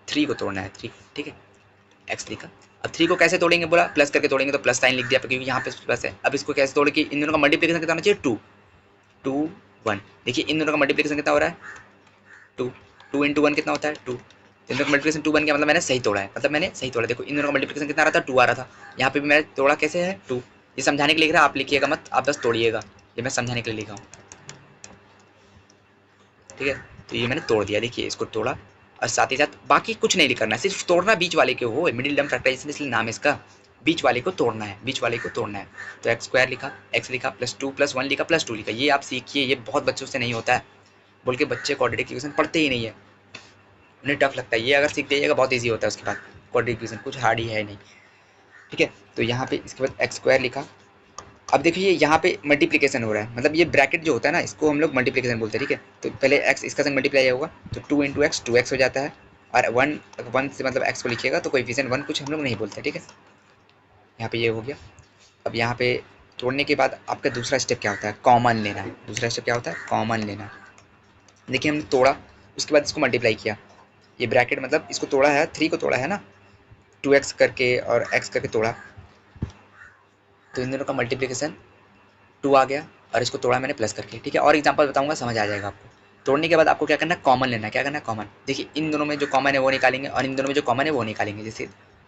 Speaker 1: 3 को तोड़ना है 3, ठीक है। एक्स लिखा, अब 3 को कैसे तोड़ेंगे बोला, प्लस करके तोड़ेंगे, तो प्लस साइन लिख दिया क्योंकि यहाँ पे प्लस है। अब इसको कैसे तोड़ के इन दोनों का मल्टीप्लिकेशन कितना होना चाहिए 2 2 1, देखिए इन दोनों का मल्टीप्लिकेशन कितना हो रहा है 2 2 इंटू 1 कितना होता है 2, इन दोनों का मल्टीप्लिकेशन 2 बन गया, मतलब मैंने सही तोड़ा है, मतलब मैंने सही तोड़ा। देखो इन दोनों का मल्टीप्लिकेशन कितना आ रहा था 2 आ रहा था, यहाँ पे भी मैंने तोड़ा कैसे है 2। ये समझाने के लिए लिख रहा है, आप लिखिएगा मत, आप बस तोड़िएगा, ये मैं समझाने के लिए लिखा हूँ, ठीक है। तो ये मैंने तोड़ दिया, देखिए इसको तोड़ा और साथ ही साथ बाकी कुछ नहीं करना है, सिर्फ तोड़ना बीच वाले के हो, मिडिल टर्म फैक्टराइजेशन इसलिए नाम है इसका, बीच वाले को तोड़ना है, बीच वाले को तोड़ना है। तो एक्स स्क्वायर लिखा, एक्स लिखा, प्लस 2 प्लस 1 लिखा, प्लस 2 लिखा, ये आप सीखिए, ये बहुत बच्चों से नहीं होता है, बोल के बच्चे क्वाड्रेटिक इक्वेशन पढ़ते ही नहीं है, उन्हें टफ लगता है। ये अगर सीख जाइएगा बहुत ईजी होता है, उसके बाद क्वाड्रेटिक इक्वेशन कुछ हार्ड ही है नहीं, ठीक है। तो यहाँ पे इसके बाद एक्स स्क्वायर लिखा, अब देखिए यहाँ पे मल्टीप्लिकेशन हो रहा है, मतलब ये ब्रैकेट जो होता है ना इसको हम लोग मल्टीप्लिकेशन बोलते हैं, ठीक है। तो पहले एक्स इसका संग मल्टीप्लाई होगा तो 2 इंटू एक्स 2x हो जाता है, और 1 से मतलब एक्स को लिखिएगा तो कोएफिशिएंट 1 कुछ हम लोग नहीं बोलते, ठीक है। यहाँ पे ये हो गया। अब यहाँ पे तोड़ने के बाद आपका दूसरा स्टेप क्या होता है, कॉमन लेना है। दूसरा स्टेप क्या होता है, कॉमन लेना। देखिए हमने तोड़ा, उसके बाद इसको मल्टीप्लाई किया, ये ब्रैकेट मतलब इसको तोड़ा है, 3 को तोड़ा है ना, 2x करके और x करके तोड़ा, तो इन दोनों का मल्टीप्लिकेशन 2 आ गया और इसको तोड़ा मैंने प्लस करके, ठीक है। और एग्जांपल बताऊंगा, समझ आ जाएगा आपको। तोड़ने के बाद आपको क्या करना है, कॉमन लेना है। क्या करना है, कॉमन। देखिए इन दोनों में जो कॉमन है वो निकालेंगे और इन दोनों में जो कॉमन है वो निकालेंगे। जैसे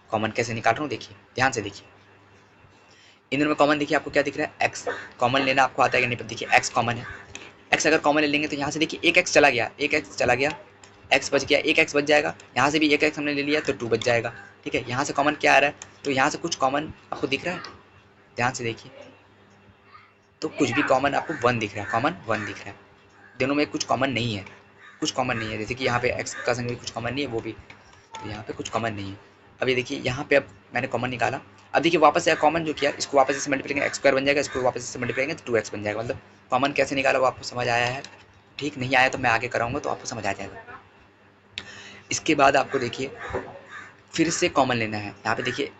Speaker 1: कॉमन कैसे निकाल रहा हूँ, देखिए ध्यान से देखिए, इन दोनों में कॉमन देखिए आपको क्या दिख रहा है, एक्स कॉमन लेना आपको आता है कि नहीं, देखिए एक्स कॉमन है। एक्स अगर कॉमन ले लेंगे तो यहाँ से देखिए एक एक्स चला गया, एक एक्स चला गया, एक्स बच गया, एक एक्स बच जाएगा, यहाँ से भी एक एक्स हमने ले लिया तो 2 बच जाएगा, ठीक है। यहाँ से कॉमन क्या आ रहा है, तो यहाँ से कुछ कॉमन आपको दिख रहा है, ध्यान से देखिए, तो कुछ भी कॉमन आपको 1 दिख रहा है, कॉमन 1 दिख रहा है। दोनों में कुछ कॉमन नहीं है, कुछ कॉमन नहीं है, जैसे कि यहाँ पे एक्स का संग भी कुछ कॉमन नहीं है, वो भी, तो यहाँ पे कुछ कॉमन नहीं है। अब ये देखिए यहाँ पे अब मैंने कॉमन निकाला, अब देखिए वापस से कॉमन जो किया, इसको वापस से मल्टीप्लाई करेंगे एक्स स्क्वायर बन जाएगा, इसको वापस से मल्टीप्लाई करेंगे तो 2x बन जाएगा। मतलब कॉमन कैसे निकाला वो आपको समझ आया है, ठीक। नहीं आया तो मैं आगे कराऊंगा तो आपको समझ आ जाएगा। इसके बाद आपको देखिए फिर से कॉमन लेना है, यहाँ पे देखिए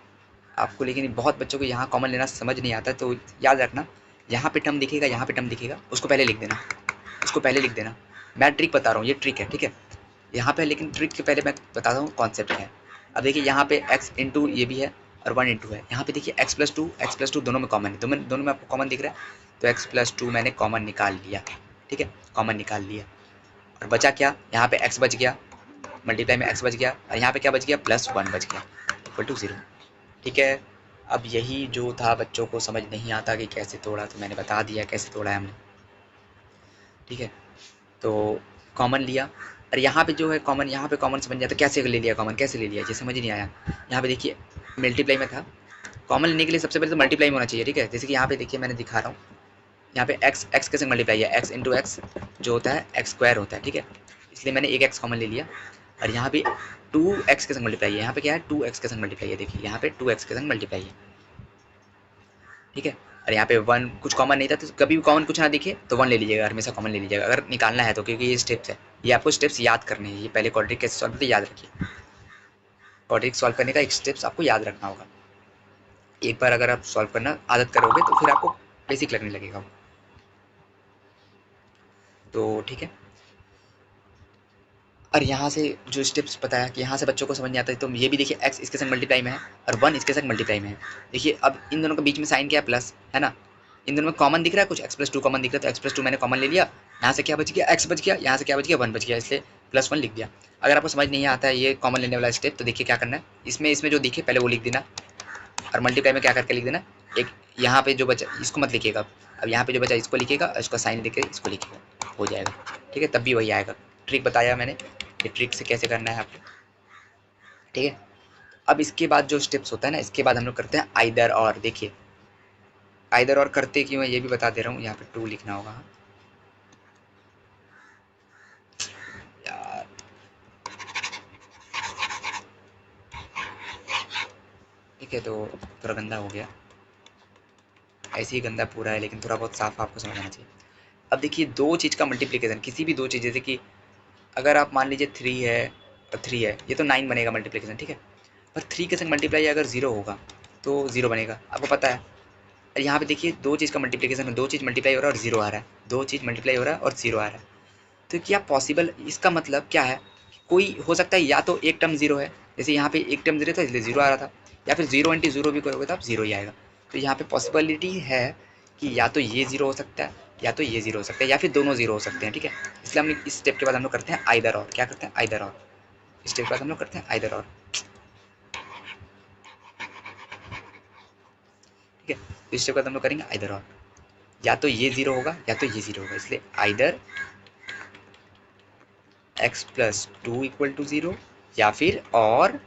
Speaker 1: आपको, लेकिन बहुत बच्चों को यहाँ कॉमन लेना समझ नहीं आता, तो याद रखना, यहाँ पे टर्म दिखेगा, यहाँ पे टर्म दिखेगा, उसको पहले लिख देना, उसको पहले लिख देना। मैं ट्रिक बता रहा हूँ, ये ट्रिक है, ठीक है। यहाँ पे लेकिन ट्रिक के पहले मैं बताता हूँ कॉन्सेप्ट है। अब देखिए यहाँ पे x इंटू ये भी है और 1 इंटू है, यहाँ पे देखिए x+2 दोनों में कॉमन है, दोनों में आपको कॉमन दिख रहा है, तो x+2 मैंने कॉमन निकाल लिया, ठीक है, कॉमन निकाल लिया। और बचा क्या, यहाँ पे x बच गया, मल्टीप्लाई में x बच गया, और यहाँ पे क्या बच गया, +1 बच गया, इक्वल टू 0, ठीक है। अब यही जो था बच्चों को समझ नहीं आता कि कैसे तोड़ा, तो मैंने बता दिया कैसे तोड़ा है हमने, ठीक है। तो कॉमन लिया, और यहाँ पे जो है कॉमन, यहाँ पे कॉमन से बन जाता, कैसे ले लिया कॉमन, कैसे ले लिया, ये समझ नहीं आया। यहाँ पे देखिए मल्टीप्लाई में था, कॉमन लेने के लिए सबसे पहले तो मल्टीप्लाई में होना चाहिए, ठीक है। जैसे कि यहाँ पे देखिए मैंने दिखा रहा हूँ, यहाँ पे एक्स के संग मल्टीप्लाई है, एक्स इंटू एक्स जो होता है एक्स स्क्वायर होता है, ठीक है, इसलिए मैंने एक एक्स कॉमन ले लिया। और यहाँ पे 2x के संग मल्टीप्लाई है, यहाँ पे क्या है 2x के संग मल्टीप्लाई है, देखिए यहाँ पे 2x के संग मल्टीप्लाई है, ठीक है। और यहाँ पे 1 कुछ कॉमन नहीं था, तो कभी भी कॉमन कुछ ना दिखे तो 1 ले लीजिएगा, हमेशा कॉमन ले लीजिएगा अगर निकालना है तो, क्योंकि ये स्टेप्स है, ये आपको स्टेप्स याद करने हैं। ये पहले क्वाड्रेटिक कैसे सॉल्व करते याद रखिए, क्वाड्रेटिक सॉल्व करने का एक स्टेप्स आपको याद रखना होगा। एक बार अगर आप सॉल्व करना आदत करोगे तो फिर आपको बेसिक लगने लगेगा, तो ठीक है। और यहाँ से जो स्टेप्स बताया कि यहाँ से बच्चों को समझ नहीं आता है, तो ये भी देखिए x इसके संग मल्टीप्लाई में है और 1 इसके संग मल्टीप्लाई में है। देखिए अब इन दोनों के बीच में साइन क्या है, प्लस है ना, इन दोनों में कॉमन दिख रहा है कुछ, x+2 कॉमन दिख रहा है, तो x+2 मैंने कॉमन ले लिया, यहाँ से क्या बच गया, x बच गया, यहाँ से क्या बच गया, 1 बच गया, इसलिए +1 लिख दिया। अगर आपको समझ नहीं आता है ये कॉमन लेने वाला स्टेप, तो देखिए क्या करना है, इसमें जो दिखे पहले वो लिख देना, और मल्टीप्लाई में क्या करके लिख देना, एक यहाँ पे जो बचा इसको मत लिखिएगा, अब यहाँ पे जो बचा इसको लिखिएगा और इसका साइन लेके इसको लिखिएगा, हो जाएगा, ठीक है। तब भी वही आएगा, ट्रिक बताया मैंने कि ट्रिक से कैसे करना है आपको, ठीक है। अब इसके बाद जो स्टेप्स होता है ना, इसके बाद हम लोग करते हैं आइदर और। देखिए आइदर और करते क्यों है ये भी बता दे रहा हूँ, यहाँ पे 2 लिखना होगा यार, ठीक है, तो थोड़ा गंदा हो गया, ऐसे ही गंदा पूरा है, लेकिन थोड़ा बहुत साफ आपको समझ आना चाहिए। अब देखिए दो चीज़ का मल्टीप्लिकेशन, किसी भी दो चीज़, जैसे कि अगर आप मान लीजिए 3 है और 3 है, ये तो 9 बनेगा मल्टीप्लिकेशन, ठीक है। पर 3 के संग मल्टीप्लाई अगर 0 होगा तो 0 बनेगा, आपको पता है। और यहाँ पे देखिए दो चीज़ का मल्टीप्लिकेशन है, दो चीज़ मल्टीप्लाई हो रहा है और 0 आ रहा है, दो चीज़ मल्टीप्लाई हो रहा है और 0 आ रहा है। तो क्या पॉसिबल, इसका मतलब क्या है, कोई हो सकता है या तो एक टर्म 0 है, जैसे यहाँ पे एक टर्म 0 था इसलिए 0 आ रहा था, या फिर 0 इंटू 0 भी करोगे तो आप 0 ही आएगा। तो यहाँ पे पॉसिबिलिटी है कि या तो ये 0 हो सकता है, या तो ये 0 हो सकता है, या फिर दोनों 0 हो सकते हैं, ठीक है। इसलिए हम इस स्टेप के बाद हम लोग करते हैं आइदर और, क्या करते हैं आइदर और, इस स्टेप के बाद हम लोग करते हैं आइदर और, ठीक है। तो इस स्टेप के बाद हम लोग करेंगे आइदर और, या तो ये 0 होगा या तो ये 0 होगा, इसलिए either x plus 2 equal to 0 या फिर और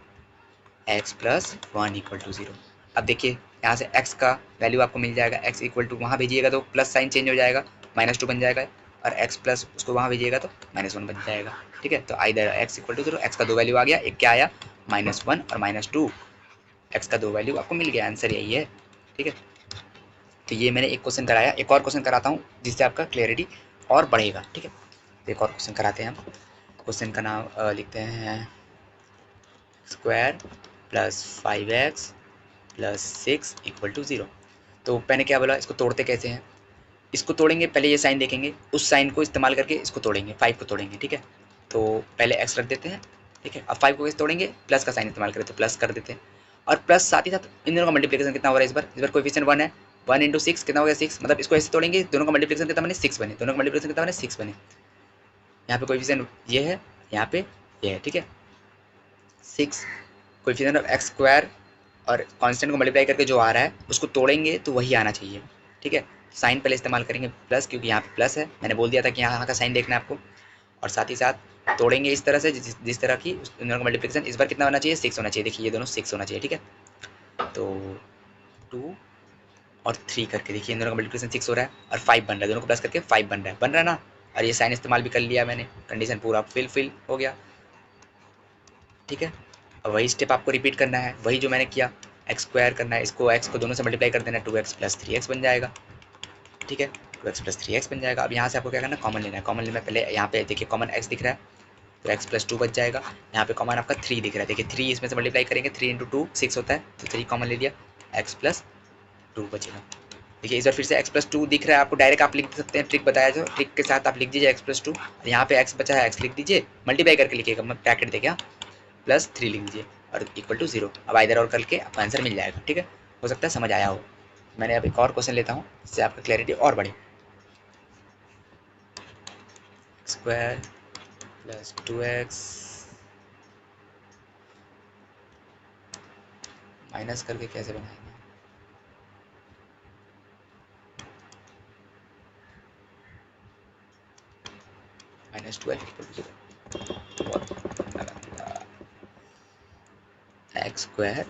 Speaker 1: x प्लस 1 इक्वल टू 0। अब देखिए यहाँ से x का वैल्यू आपको मिल जाएगा, x इक्वल टू वहाँ भेजिएगा तो प्लस साइन चेंज हो जाएगा, -2 बन जाएगा, और x प्लस उसको वहाँ भेजिएगा तो -1 बन जाएगा, ठीक है। तो either x equal to 0, x का दो वैल्यू आ गया, एक क्या आया -1 और -2, x का दो वैल्यू आपको मिल गया, आंसर यही है, ठीक है। तो ये मैंने एक क्वेश्चन कराया, एक और क्वेश्चन कराता हूँ जिससे आपका क्लियरिटी और बढ़ेगा, ठीक है। तो एक और क्वेश्चन कराते हैं हम, क्वेश्चन का नाम लिखते हैं square plus 5x plus 6 equal to 0। तो मैंने क्या बोला, इसको तोड़ते कैसे हैं, इसको तोड़ेंगे पहले ये साइन देखेंगे, उस साइन को इस्तेमाल करके इसको तोड़ेंगे, 5 को तोड़ेंगे, ठीक है। तो पहले x रख देते हैं, ठीक है। अब 5 को कैसे तोड़ेंगे, प्लस का साइन इस्तेमाल करें तो प्लस कर देते हैं, और प्लस साथ ही साथ इन दोनों का मल्टीप्लिकेशन कितना हो रहा है, इस बार कोएफिशिएंट 1 है, 1 इंटू 6 कितना हो गया 6, मतलब इसको ऐसे तोड़ेंगे, दोनों का मल्टीप्लिकेशन कितना बने 6 बने, दोनों का मल्टीप्लिकेशन कितना बने 6 बने। यहाँ पे कोएफिशिएंट ये है, यहाँ पे ये है, ठीक है। 6 कोएफिशिएंट ऑफ एक्स स्क्वायर और कांस्टेंट को मल्टीप्लाई करके जो आ रहा है उसको तोड़ेंगे तो वही आना चाहिए, ठीक है। साइन पहले इस्तेमाल करेंगे प्लस, क्योंकि यहाँ पे प्लस है, मैंने बोल दिया था कि यहाँ का साइन देखना है आपको, और साथ ही साथ तोड़ेंगे इस तरह से जिस तरह की उन दोनों का मल्टीप्लिकेशन इस बार कितना होना चाहिए 6 होना चाहिए, देखिए ये दोनों 6 होना चाहिए, ठीक है। तो 2 और 3 करके देखिए इन दोनों का मल्टीप्लिकेशन 6 हो रहा है और 5 बन रहा है, दोनों को प्लस करके 5 बन रहा है ना, और ये साइन इस्तेमाल भी कर लिया मैंने, कंडीशन पूरा फिल हो गया, ठीक है। अब वही स्टेप आपको रिपीट करना है, वही जो मैंने किया, एक्स स्क्वायर करना है, इसको एक्स को दोनों से मल्टीप्लाई कर देना, 2x प्लस 3x बन जाएगा, ठीक है। 2x प्लस 3x बन जाएगा। अब यहाँ से आपको क्या करना है, कॉमन लेना है, कॉमन लेना पहले, यहाँ पे देखिए कॉमन x दिख रहा है तो x प्लस 2 बच जाएगा, यहाँ पे कॉमन आपका 3 दिख रहा है, देखिए 3 इसमें से मल्टीप्लाई करेंगे, 3 इंटू 2 6 होता है, तो 3 कॉमन ले लिया, x प्लस 2 बचेगा। देखिए इस बार फिर से x प्लस 2 दिख रहा है आपको, डायरेक्ट आप लिख सकते हैं, ट्रिक बताया जो ट्रिक के साथ आप लिख दीजिए x प्लस 2, यहाँ पे x बचा है, x लिख दीजिए, मल्टीप्लाई करके लिखिएगा, मैं ब्रैकेट देगा प्लस 3 लिख दीजिए और इक्वल टू 0। अब आइदर और करके आपका आंसर मिल जाएगा, ठीक है। हो सकता है समझ आया हो। मैंने अब एक और क्वेश्चन लेता हूँ जिससे आपका क्लैरिटी और बढ़े। स्क्वायर प्लस 2x माइनस करके कैसे बनाएंगे, -12 equal to 0। X square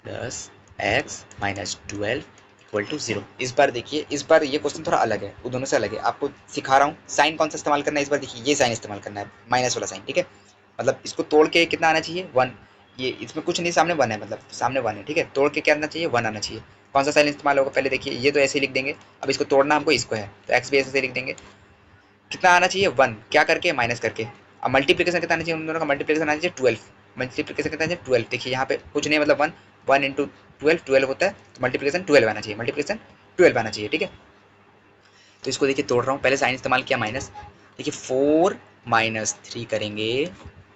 Speaker 1: plus x minus 12 equal to 0। इस बार देखिए, इस बार ये क्वेश्चन थोड़ा अलग है, वो दोनों से अलग है, आपको सिखा रहा हूँ साइन कौन सा इस्तेमाल करना है। इस बार देखिए ये साइन इस्तेमाल करना है, माइनस वाला साइन, ठीक है। मतलब इसको तोड़ के कितना आना चाहिए 1, ये इसमें कुछ नहीं, सामने 1 है, मतलब सामने 1 है, ठीक है। तोड़ के क्या आना चाहिए 1 आना चाहिए। कौन सा साइन इस्तेमाल होगा, पहले देखिए ये तो ऐसे ही लिख देंगे, अब इसको तोड़ना हमको इसको है तो एक्स भी ऐसे लिख देंगे, कितना आना चाहिए 1, क्या करके माइनस करके। अब मल्टीप्लिकेशन कितना आना चाहिए, उन दोनों का मल्टीप्लिकेशन आना चाहिए 12, मल्टीप्लिकेशन कितना चाहिए 12, देखिए यहाँ पे कुछ नहीं, मतलब 1 इंटू 12 होता है, तो मल्टीप्लिकेशन 12 आना चाहिए, मल्टीप्लिकेशन 12 आना चाहिए, ठीक है। तो इसको देखिए तोड़ रहा हूँ, पहले साइन इस्तेमाल किया माइनस, देखिए 4 माइनस 3 करेंगे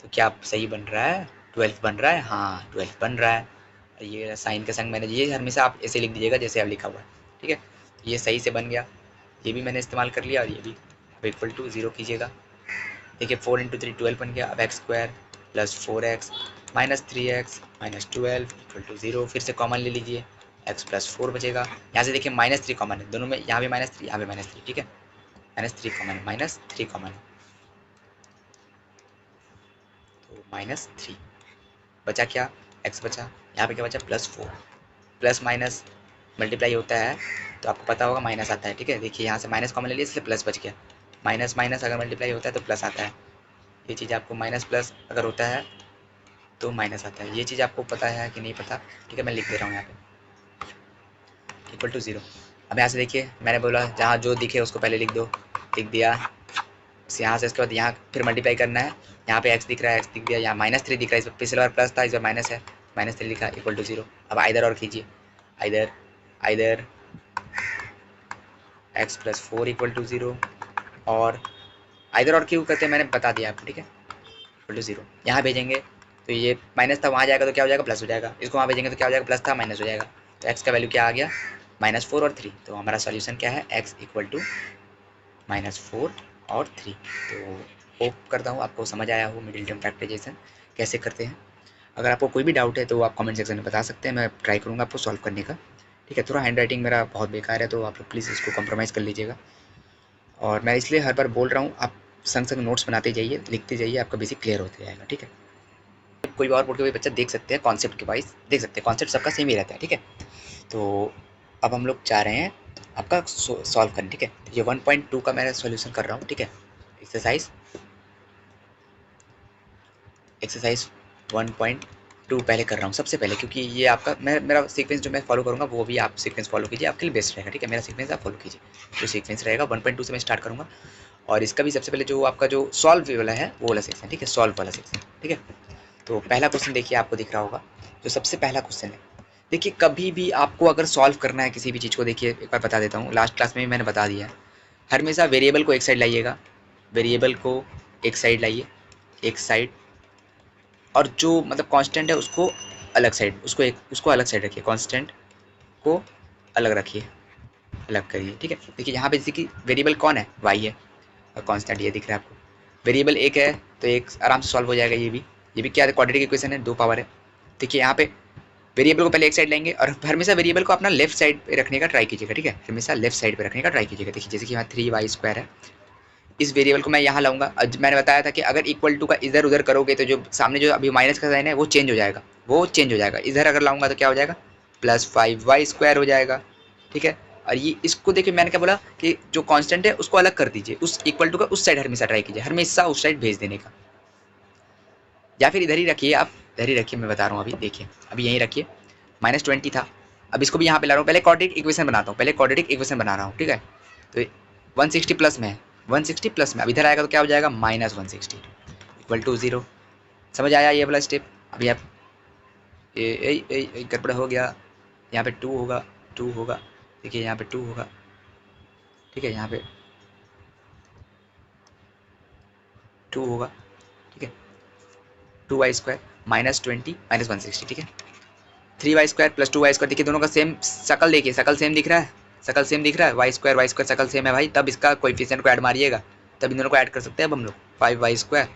Speaker 1: तो क्या सही बन रहा है 12 बन रहा है, हाँ 12 बन रहा है। ये साइन के संग मैंने ये हमेशा आप ऐसे लिख दीजिएगा जैसे आप लिखा हुआ है, ठीक है। ये सही से बन गया, ये भी मैंने इस्तेमाल कर लिया और ये भी। अब इक्वल टू 0 कीजिएगा, देखिए 4 इंटू 3 12 बन गया। अब x square plus 4x minus 3x minus 12 equal to 0, फिर से कॉमन ले लीजिए, x प्लस 4 बचेगा। यहाँ से देखिए -3 कॉमन है दोनों में, यहाँ भी -3 यहाँ भी -3, ठीक है। -3 कॉमन है, -3 कॉमन है, तो -3 बचा क्या, x बचा, यहाँ पे क्या बचा +4, प्लस माइनस मल्टीप्लाई होता है तो आपको पता होगा माइनस आता है, ठीक है। देखिए यहाँ से माइनस कॉमन ले लिया इसलिए प्लस बच गया, माइनस माइनस अगर मल्टीप्लाई होता है तो प्लस आता है, ये चीज़ आपको माइनस प्लस अगर होता है तो माइनस आता है। ये चीज़ आपको पता है कि नहीं पता? ठीक है, मैं लिख दे रहा हूँ यहाँ पे इक्वल टू 0। अब यहाँ से देखिए मैंने बोला जहाँ जो दिखे उसको पहले लिख दो, लिख दिया। यहाँ से इसके बाद यहाँ फिर मल्टीप्लाई करना है। यहाँ पे x दिख रहा है, x दिख दिया। यहाँ -3 दिख रहा है, इस पिछले बार प्लस था, इस बार माइनस है, -3 लिखा इक्वल टू 0। अब आइदर और कीजिए, आइदर x + 4 इक्वल टू 0 और आइदर और क्यों करते हैं मैंने बता दिया आपको। ठीक है, इक्वल टू 0 यहाँ भेजेंगे तो ये माइनस था, वहाँ जाएगा तो क्या हो जाएगा, प्लस हो जाएगा। इसको वहाँ भेजेंगे तो क्या हो जाएगा, प्लस था माइनस हो जाएगा। तो x का वैल्यू क्या आ गया, -4 और 3। तो हमारा सॉल्यूशन क्या है, x इक्वल टू -4 और 3। तो होप करता हूँ आपको समझ आया हो मिडिल टर्म फैक्टराइजेशन कैसे करते हैं। अगर आपको कोई भी डाउट है तो आप कमेंट सेक्शन में बता सकते हैं, मैं ट्राई करूँगा आपको सॉल्व करने का। ठीक है, थोड़ा हैंड राइटिंग मेरा बहुत बेकार है तो आप लोग प्लीज़ इसको कॉम्प्रोमाइज़ कर लीजिएगा। और मैं इसलिए हर बार बोल रहा हूँ, आप संग संग नोट्स बनाते जाइए, लिखते जाइए, आपका बेसिक क्लियर होते जाएगा। ठीक है, कोई और बोर्ड के भी बच्चा देख सकते हैं, कॉन्सेप्ट के वाइज देख सकते हैं, कॉन्सेप्ट सबका सेम ही रहता है। ठीक है, तो अब हम लोग जा रहे हैं आपका सॉल्व करने। ठीक है, ये 1.2 का मैं सॉल्यूशन कर रहा हूँ। ठीक है, एक्सरसाइज 1.2 पहले कर रहा हूँ सबसे पहले, क्योंकि ये आपका मेरा सीक्वेंस जो मैं फॉलो करूँगा वो भी आप सीक्वेंस फॉलो कीजिए, आपके लिए बेस्ट रहेगा। ठीक है, मेरा सीक्वेंस आप फॉलो कीजिए, जो सीक्वेंस रहेगा 1.2 से मैं स्टार्ट करूँगा। और इसका भी सबसे पहले जो आपका जो सॉल्व वाला है वो वाला सेक्शन। ठीक है, सॉल्व वाला सेक्शन। ठीक है, तो पहला क्वेश्चन देखिए, आपको दिख रहा होगा जो सबसे पहला क्वेश्चन है। देखिए कभी भी आपको अगर सॉल्व करना है किसी भी चीज़ को, देखिए एक बार बता देता हूँ, लास्ट क्लास में भी मैंने बता दिया है, हमेशा वेरिएबल को एक साइड लाइएगा, वेरिएबल को एक साइड लाइए, एक साइड, और जो मतलब कांस्टेंट है उसको अलग साइड, उसको अलग साइड रखिए, कांस्टेंट को अलग रखिए, अलग करिए। ठीक है, देखिए यहाँ पे जैसे कि वेरिएबल कौन है, y है, और कांस्टेंट ये दिख रहा है आपको। वेरिएबल एक है तो एक आराम से सॉल्व हो जाएगा। ये भी क्या है, क्वाड्रेटिक इक्वेशन है, 2 पावर है। देखिए यहाँ पे वेरिएबल को पहले एक साइड लेंगे और हमेशा वेरिएबल को अपना लेफ्ट साइड पे रखने का ट्राई कीजिएगा। ठीक है, हमेशा लेफ्ट साइड पे रखने का ट्राई कीजिएगा। देखिए जैसे कि यहाँ 3y² है, इस वेरिएबल को मैं यहाँ लाऊंगा। मैंने बताया था कि अगर इक्वल टू का इधर उधर करोगे तो जो सामने जो अभी माइनस का साइन है वो चेंज हो जाएगा, इधर अगर लाऊंगा तो क्या हो जाएगा, +5y² हो जाएगा। ठीक है, और ये इसको देखिए मैंने क्या बोला कि जो कांस्टेंट है उसको अलग कर दीजिए, उस इक्वल टू का उस साइड हमेशा ट्राई कीजिए, हमेशा उस साइड भेज देने का, या फिर इधर ही रखिए, आप इधर ही रखिए। मैं बता रहा हूँ अभी, देखिए अभी यहीं रखिए, -20 था, अब इसको भी यहाँ पे ला रहा हूँ। पहले क्वाड्रेटिक इक्वेशन बनाता हूँ, बना रहा हूँ। ठीक है, तो 160 प्लस में है, 160 प्लस में, अब इधर आएगा तो क्या हो जाएगा, -160 इक्वल टू 0। समझ आया ये वाला स्टेप? अभी आप गड़बड़ हो गया, यहाँ पे 2 होगा, 2 होगा, देखिए यहाँ पे 2 होगा। ठीक है, यहाँ पे 2 होगा। ठीक है, 2y² -20 -160। ठीक है, 3y² + 2y², देखिए दोनों का सेम शकल, देखिए शकल सेम दिख रहा है, y² शकल सेम है भाई, तब इसका कोएफिशिएंट को ऐड मारिएगा, तब इन दोनों को ऐड कर सकते हैं अब हम लोग, 5y²।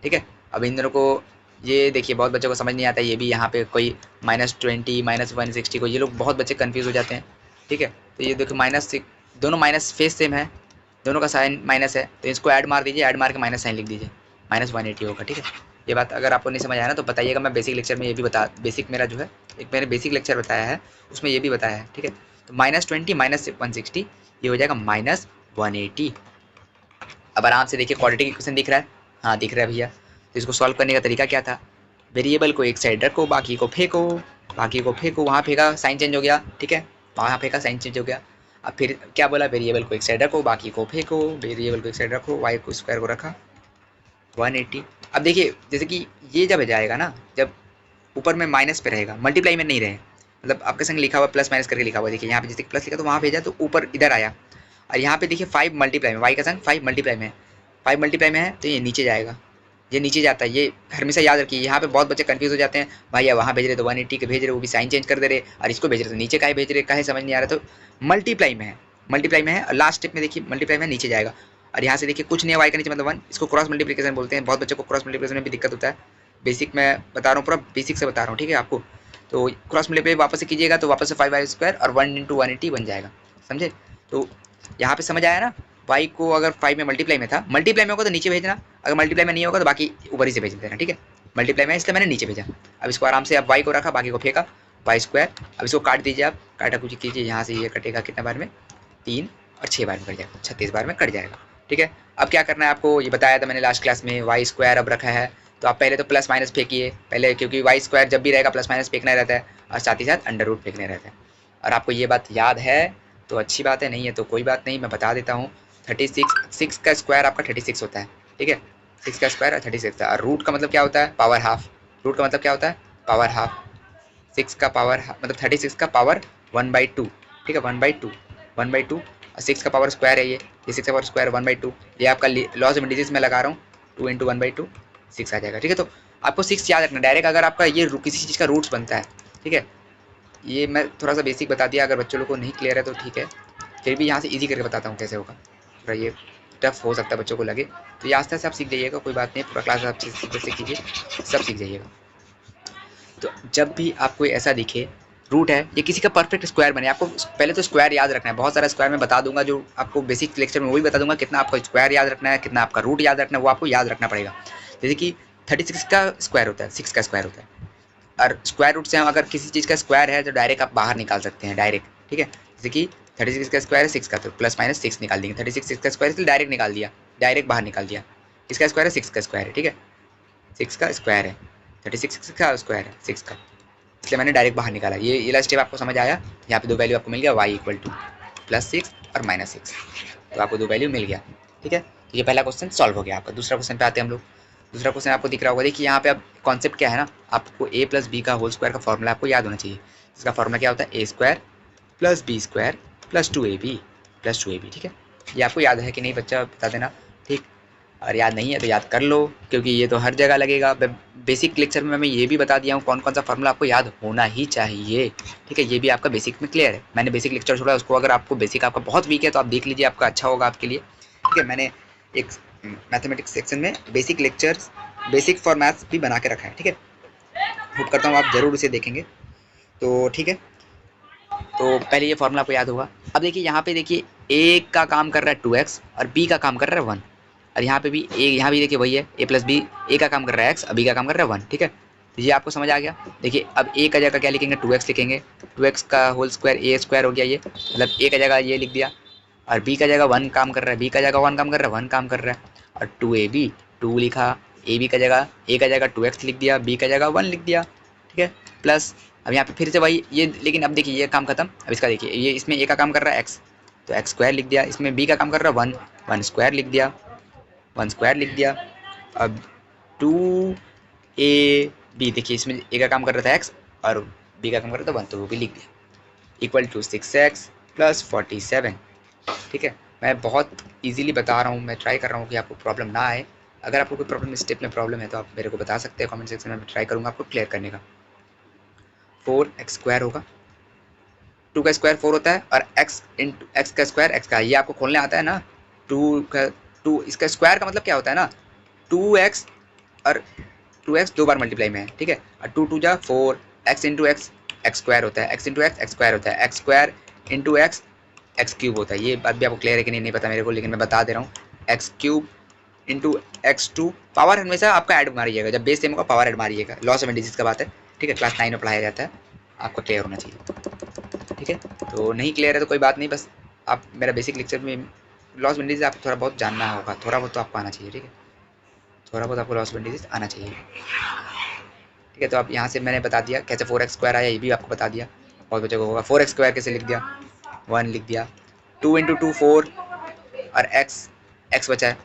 Speaker 1: ठीक है, अब इन दोनों को, ये देखिए बहुत बच्चों को समझ नहीं आता, ये भी यहाँ पे कोई -20 -160 को, ये लोग बहुत बच्चे कंफ्यूज हो जाते हैं। ठीक है, तो ये देखो दोनों माइनस फेस सेम है, दोनों का साइन माइनस है, तो इसको ऐड मार दीजिए, ऐड मार के माइनस साइन लिख दीजिए, -180 होगा। ठीक है, ये बात अगर आपको नहीं समझ आया ना तो बताइएगा, मैं बेसिक लेक्चर में ये भी बेसिक मेरा जो है एक मैंने बेसिक लेक्चर बताया है उसमें ये भी बताया है। ठीक है, तो -20 -160 ये हो जाएगा -180। अब आराम से देखिए क्वाड्रेटिक इक्वेशन दिख रहा है, हाँ दिख रहा है भैया। तो इसको सॉल्व करने का तरीका क्या था, वेरिएबल को एक साइड रखो, बाकी को फेंको, वहाँ फेंका साइन चेंज हो गया। ठीक है, वहाँ फेंका साइन चेंज हो गया। अब फिर क्या बोला, वेरिएबल को एक साइड रखो, बाकी को फेंको, वेरिएबल को एक साइड रखो, y को स्क्वायर को रखा 180। अब देखिए जैसे कि ये जब जाएगा ना, जब ऊपर में माइनस पे रहेगा, मल्टीप्लाई में नहीं रहे, मतलब आपके संग लिखा हुआ प्लस माइनस करके लिखा हुआ, देखिए यहाँ पे जैसे प्लस लिखा तो वहाँ भेजा तो ऊपर इधर आया, और यहाँ पे देखिए 5 मल्टीप्लाई में, y का संग 5 मल्टीप्लाई में है, 5 मल्टीप्लाई में है तो ये नीचे जाएगा, ये नीचे जाता है। ये हमेशा याद रखिए, यहाँ पे बहुत बच्चे कंफ्यूज हो जाते हैं, भाई वहाँ भेज रहे तो 180 के भेज रहे, वो भी साइन चेंज कर दे रहे, और इसको भेज रहे तो नीचे काहे भेज रहे, काहे समझ नहीं आ रहा। तो मल्टीप्लाई में है, और लास्ट स्टेप में देखिए मल्टीप्लाई में नीचे जाएगा, और यहाँ से देखिए कुछ नहीं है, y का नीचे मतलब 1, इसको क्रॉस मल्टीप्लिकेशन बोलते हैं। बहुत बच्चों को क्रॉस मल्टीप्लिकेशन में भी दिक्कत होता है, बेसिक मैं बता रहा हूँ, पूरा बेसिक से बता रहा हूँ। ठीक है आपको, तो क्रॉस मल्टीप्लाई वापस से कीजिएगा तो वापस से 5y² और 1 × 180 बन जाएगा, समझे? तो यहाँ पे समझ आया ना, y को अगर 5 में मल्टीप्लाई में था, मल्टीप्लाई में होगा तो नीचे भेजना, अगर मल्टीप्लाई में नहीं होगा तो बाकी ऊपर ही से भेज देना। ठीक है, मल्टीप्लाई में इसलिए मैंने नीचे भेजा। अब इसको आराम से आप y को रखा, बाकी को फेंका, y²। अब इसको काट दीजिए, आप काटा कुछ कीजिए, यहाँ से ये कटेगा कितने बार में, 3 और 6 बार में कट जाएगा, 36 बार में कट जाएगा। ठीक है, अब क्या करना है आपको, ये बताया था मैंने लास्ट क्लास में, y² अब रखा है तो आप पहले तो प्लस माइनस फेंकिए पहले, क्योंकि वाई स्क्वायर जब भी रहेगा प्लस माइनस फेंकना रहता है और साथ ही साथ अंडर रूट फेंकने रहता है। और आपको ये बात याद है तो अच्छी बात है, नहीं है तो कोई बात नहीं, मैं बता देता हूँ। 36 का स्क्वायर आपका 36 होता है, ठीक है। 6 का स्क्वायर और 36 और रूट का मतलब क्या होता है, पावर हाफ। रूट का मतलब क्या होता है, पावर हाफ। 6 का पावर मतलब 36 का पावर 1/2, ठीक है, 1/2, 1/2 और 6 का पावर स्क्वायर है ये 6 का पावर स्क्वायर 1/2। ये आपका लॉस ऑफ इंडिसेस में लगा रहा हूँ, 2 × 1/2 6 आ जाएगा, ठीक है। तो आपको 6 याद रखना डायरेक्ट, अगर आपका ये किसी चीज़ का रूट्स बनता है, ठीक है। ये मैं थोड़ा सा बेसिक बता दिया, अगर बच्चों लोग को नहीं क्लियर है तो ठीक है, फिर भी यहाँ से ईजी करके बताता हूँ कैसे होगा। थोड़ा ये टफ हो सकता है बच्चों को लगे, तो ये आस्ते आस्ते आप सीख जाइएगा, कोई बात नहीं, पूरा क्लास आप सीधे से कीजिए, सब सीख जाइएगा। तो जब भी आपको ऐसा दिखे रूट है, ये किसी का परफेक्ट स्क्वायर बने, आपको पहले तो स्क्वायर याद रखना है। बहुत सारा स्क्वायर मैं बता दूंगा जो आपको बेसिक लेक्चर में, वही बता दूंगा कितना आपको स्क्वायर याद रखना है, कितना आपका रूट याद रखना है, वो आपको याद रखना पड़ेगा। जैसे कि 36 का स्क्वायर होता है, 6 का स्क्वायर होता है, और स्क्वायर रूट से हम अगर किसी चीज़ का स्क्वायर है तो डायरेक्ट आप बाहर निकाल सकते हैं डायरेक्ट, ठीक है। जैसे कि 36 का स्क्वायर है 6 का, तो प्लस माइनस 6 निकाल देंगे। 36 6 का स्क्वायर इसलिए डायरेक्ट निकाल दिया, डायरेक्ट बाहर निकाल दिया। इसका स्क्वायर है 6 का स्क्वायर है, ठीक है, 6 का स्क्वायर है, 36 6 का स्क्वायर है 6 का, इसलिए मैंने डायरेक्ट बाहर निकाला। ये वाला स्टेप आपको समझ आया। यहाँ पे दो वैल्यू आपको मिल गया, y = +6 और -6, तो आपको दो वैल्यू मिल गया, ठीक है। तो ये पहला क्वेश्चन सॉल्व हो गया आपका। दूसरा क्वेश्चन पे आते हैं हम लोग। दूसरा क्वेश्चन आपको दिख रहा होगा, देखिए यहाँ पे अब कॉन्सेप्ट क्या है ना, आपको a + b का होल स्क्वायर का फॉर्मूला आपको याद होना चाहिए। इसका फॉर्मूला क्या होता है, a² + b² + 2ab + 2ab, ठीक है। ये आपको याद है कि नहीं बच्चा, बता देना, ठीक। और याद नहीं है तो याद कर लो, क्योंकि ये तो हर जगह लगेगा। बेसिक लेक्चर में मैं ये भी बता दिया हूँ कौन कौन सा फॉर्मूला आपको याद होना ही चाहिए, ठीक है। ये भी आपका बेसिक में क्लियर है। मैंने बेसिक लेक्चर छोड़ा, उसको अगर आपको बेसिक आपका बहुत वीक है तो आप देख लीजिए, आपका अच्छा होगा आपके लिए, ठीक है। मैंने एक मैथमेटिक्स सेक्शन में basic lectures, basic for maths भी बना के रखा है, ठीक है। होप करता हूँ आप ज़रूर उसे देखेंगे, तो ठीक है। तो पहले ये फॉर्मूला आपको याद होगा। अब देखिए यहाँ पे देखिए, ए का काम कर रहा है 2x और बी का काम कर रहा है 1, और यहाँ पे भी यहाँ भी देखिए वही है, a + b, ए का काम कर रहा है x और b का काम कर रहा है 1, ठीक है। तो ये आपको समझ आ गया। देखिए अब a का जगह क्या लिखेंगे, 2x लिखेंगे, 2x का होल स्क्वायर a² हो गया, ये मतलब a का जगह ये लिख दिया, और b का जगह 1 काम कर रहा है, b का जगह 1 काम कर रहा है, 1 काम कर रहा है, और 2ab 2 लिखा, a का जगह 2x लिख दिया, b का जगह 1 लिख दिया, ठीक है, प्लस अब यहाँ पे फिर से वही ये, लेकिन अब देखिए ये काम खत्म। अब इसका देखिए, ये इसमें a का काम कर रहा है x, तो x² लिख दिया, इसमें b का काम कर रहा है 1 लिख दिया, 1² लिख दिया। अब 2ab देखिए, इसमें a का काम कर रहा था x और b का काम कर रहा था 1, तो वो भी लिख दिया, = 6x + 47, ठीक है। मैं बहुत इजीली बता रहा हूँ, मैं ट्राई कर रहा हूँ कि आपको प्रॉब्लम ना आए। अगर आपको कोई प्रॉब्लम, स्टेप में प्रॉब्लम है तो आप मेरे को बता सकते हैं कमेंट सेक्शन में, मैं ट्राई करूँगा आपको क्लियर करने का। 4x² होगा, 2 का स्क्वायर 4 होता है, और x × x का स्क्वायर x का, ये आपको खोलने आता है ना। 2 इसका स्क्वायर का मतलब क्या होता है ना, 2x और 2x 2 बार मल्टीप्लाई में है, ठीक है, और 2 2 जा 4, x × x x² होता है, x × x x² होता है, x² × x x³ होता है। ये बात भी आपको क्लियर है कि नहीं पता मेरे को, लेकिन मैं बता दे रहा हूँ, x³ × x2, पावर हमेशा आपका ऐड मारिएगा, जब बेस सेम होगा पावर ऐड मारिएगा, लॉस ऑफ इंडिसेस का बात है, ठीक है, क्लास 9 में पढ़ाया जाता है, आपको क्लियर होना चाहिए, ठीक है। तो नहीं क्लियर है तो कोई बात नहीं, बस आप मेरा बेसिक लेक्चर में लॉस ऑफ इंडिसेस आपको थोड़ा बहुत जानना होगा, थोड़ा बहुत तो आपको आना चाहिए, ठीक है, थोड़ा बहुत आपको लॉस ऑफ इंडिसेस आना चाहिए, ठीक है। तो आप यहाँ से मैंने बता दिया कैसे 4x² आया, ये भी आपको बता दिया। बहुत बच्चों को होगा 4x² कैसे लिख दिया, 1 लिख दिया, 2 × 2 4, और x बचा है,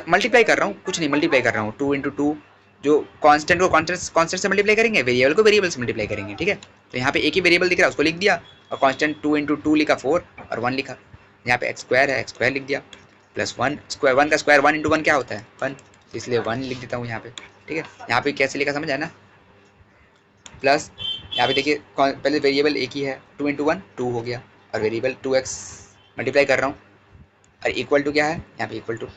Speaker 1: मल्टीप्लाई कर रहा हूँ, कुछ नहीं मल्टीप्लाई कर रहा हूँ, 2 × 2, जो कांस्टेंट को कांस्टेंट से मल्टीप्लाई करेंगे, वेरिएबल को वेरिएबल से मल्टीप्लाई करेंगे, ठीक है। तो यहाँ पे एक ही वेरिएबल दिख रहा है, उसको लिख दिया, और कांस्टेंट 2 × 2 लिखा 4 और 1 लिखा, यहाँ पे x² है, x² लिख दिया, प्लस 1 का स्क्वायर 1 × 1 क्या होता है 1, इसलिए 1 लिख देता हूँ यहाँ पे, ठीक है। यहाँ पे कैसे लिखा समझ आया ना, प्लस यहाँ पे देखिए पहले वेरिएबल एक ही है, 2 × 1 2 हो गया, और वेरिएबल 2x मल्टीप्लाई कर रहा हूँ, और इक्वल टू क्या है यहाँ पे, =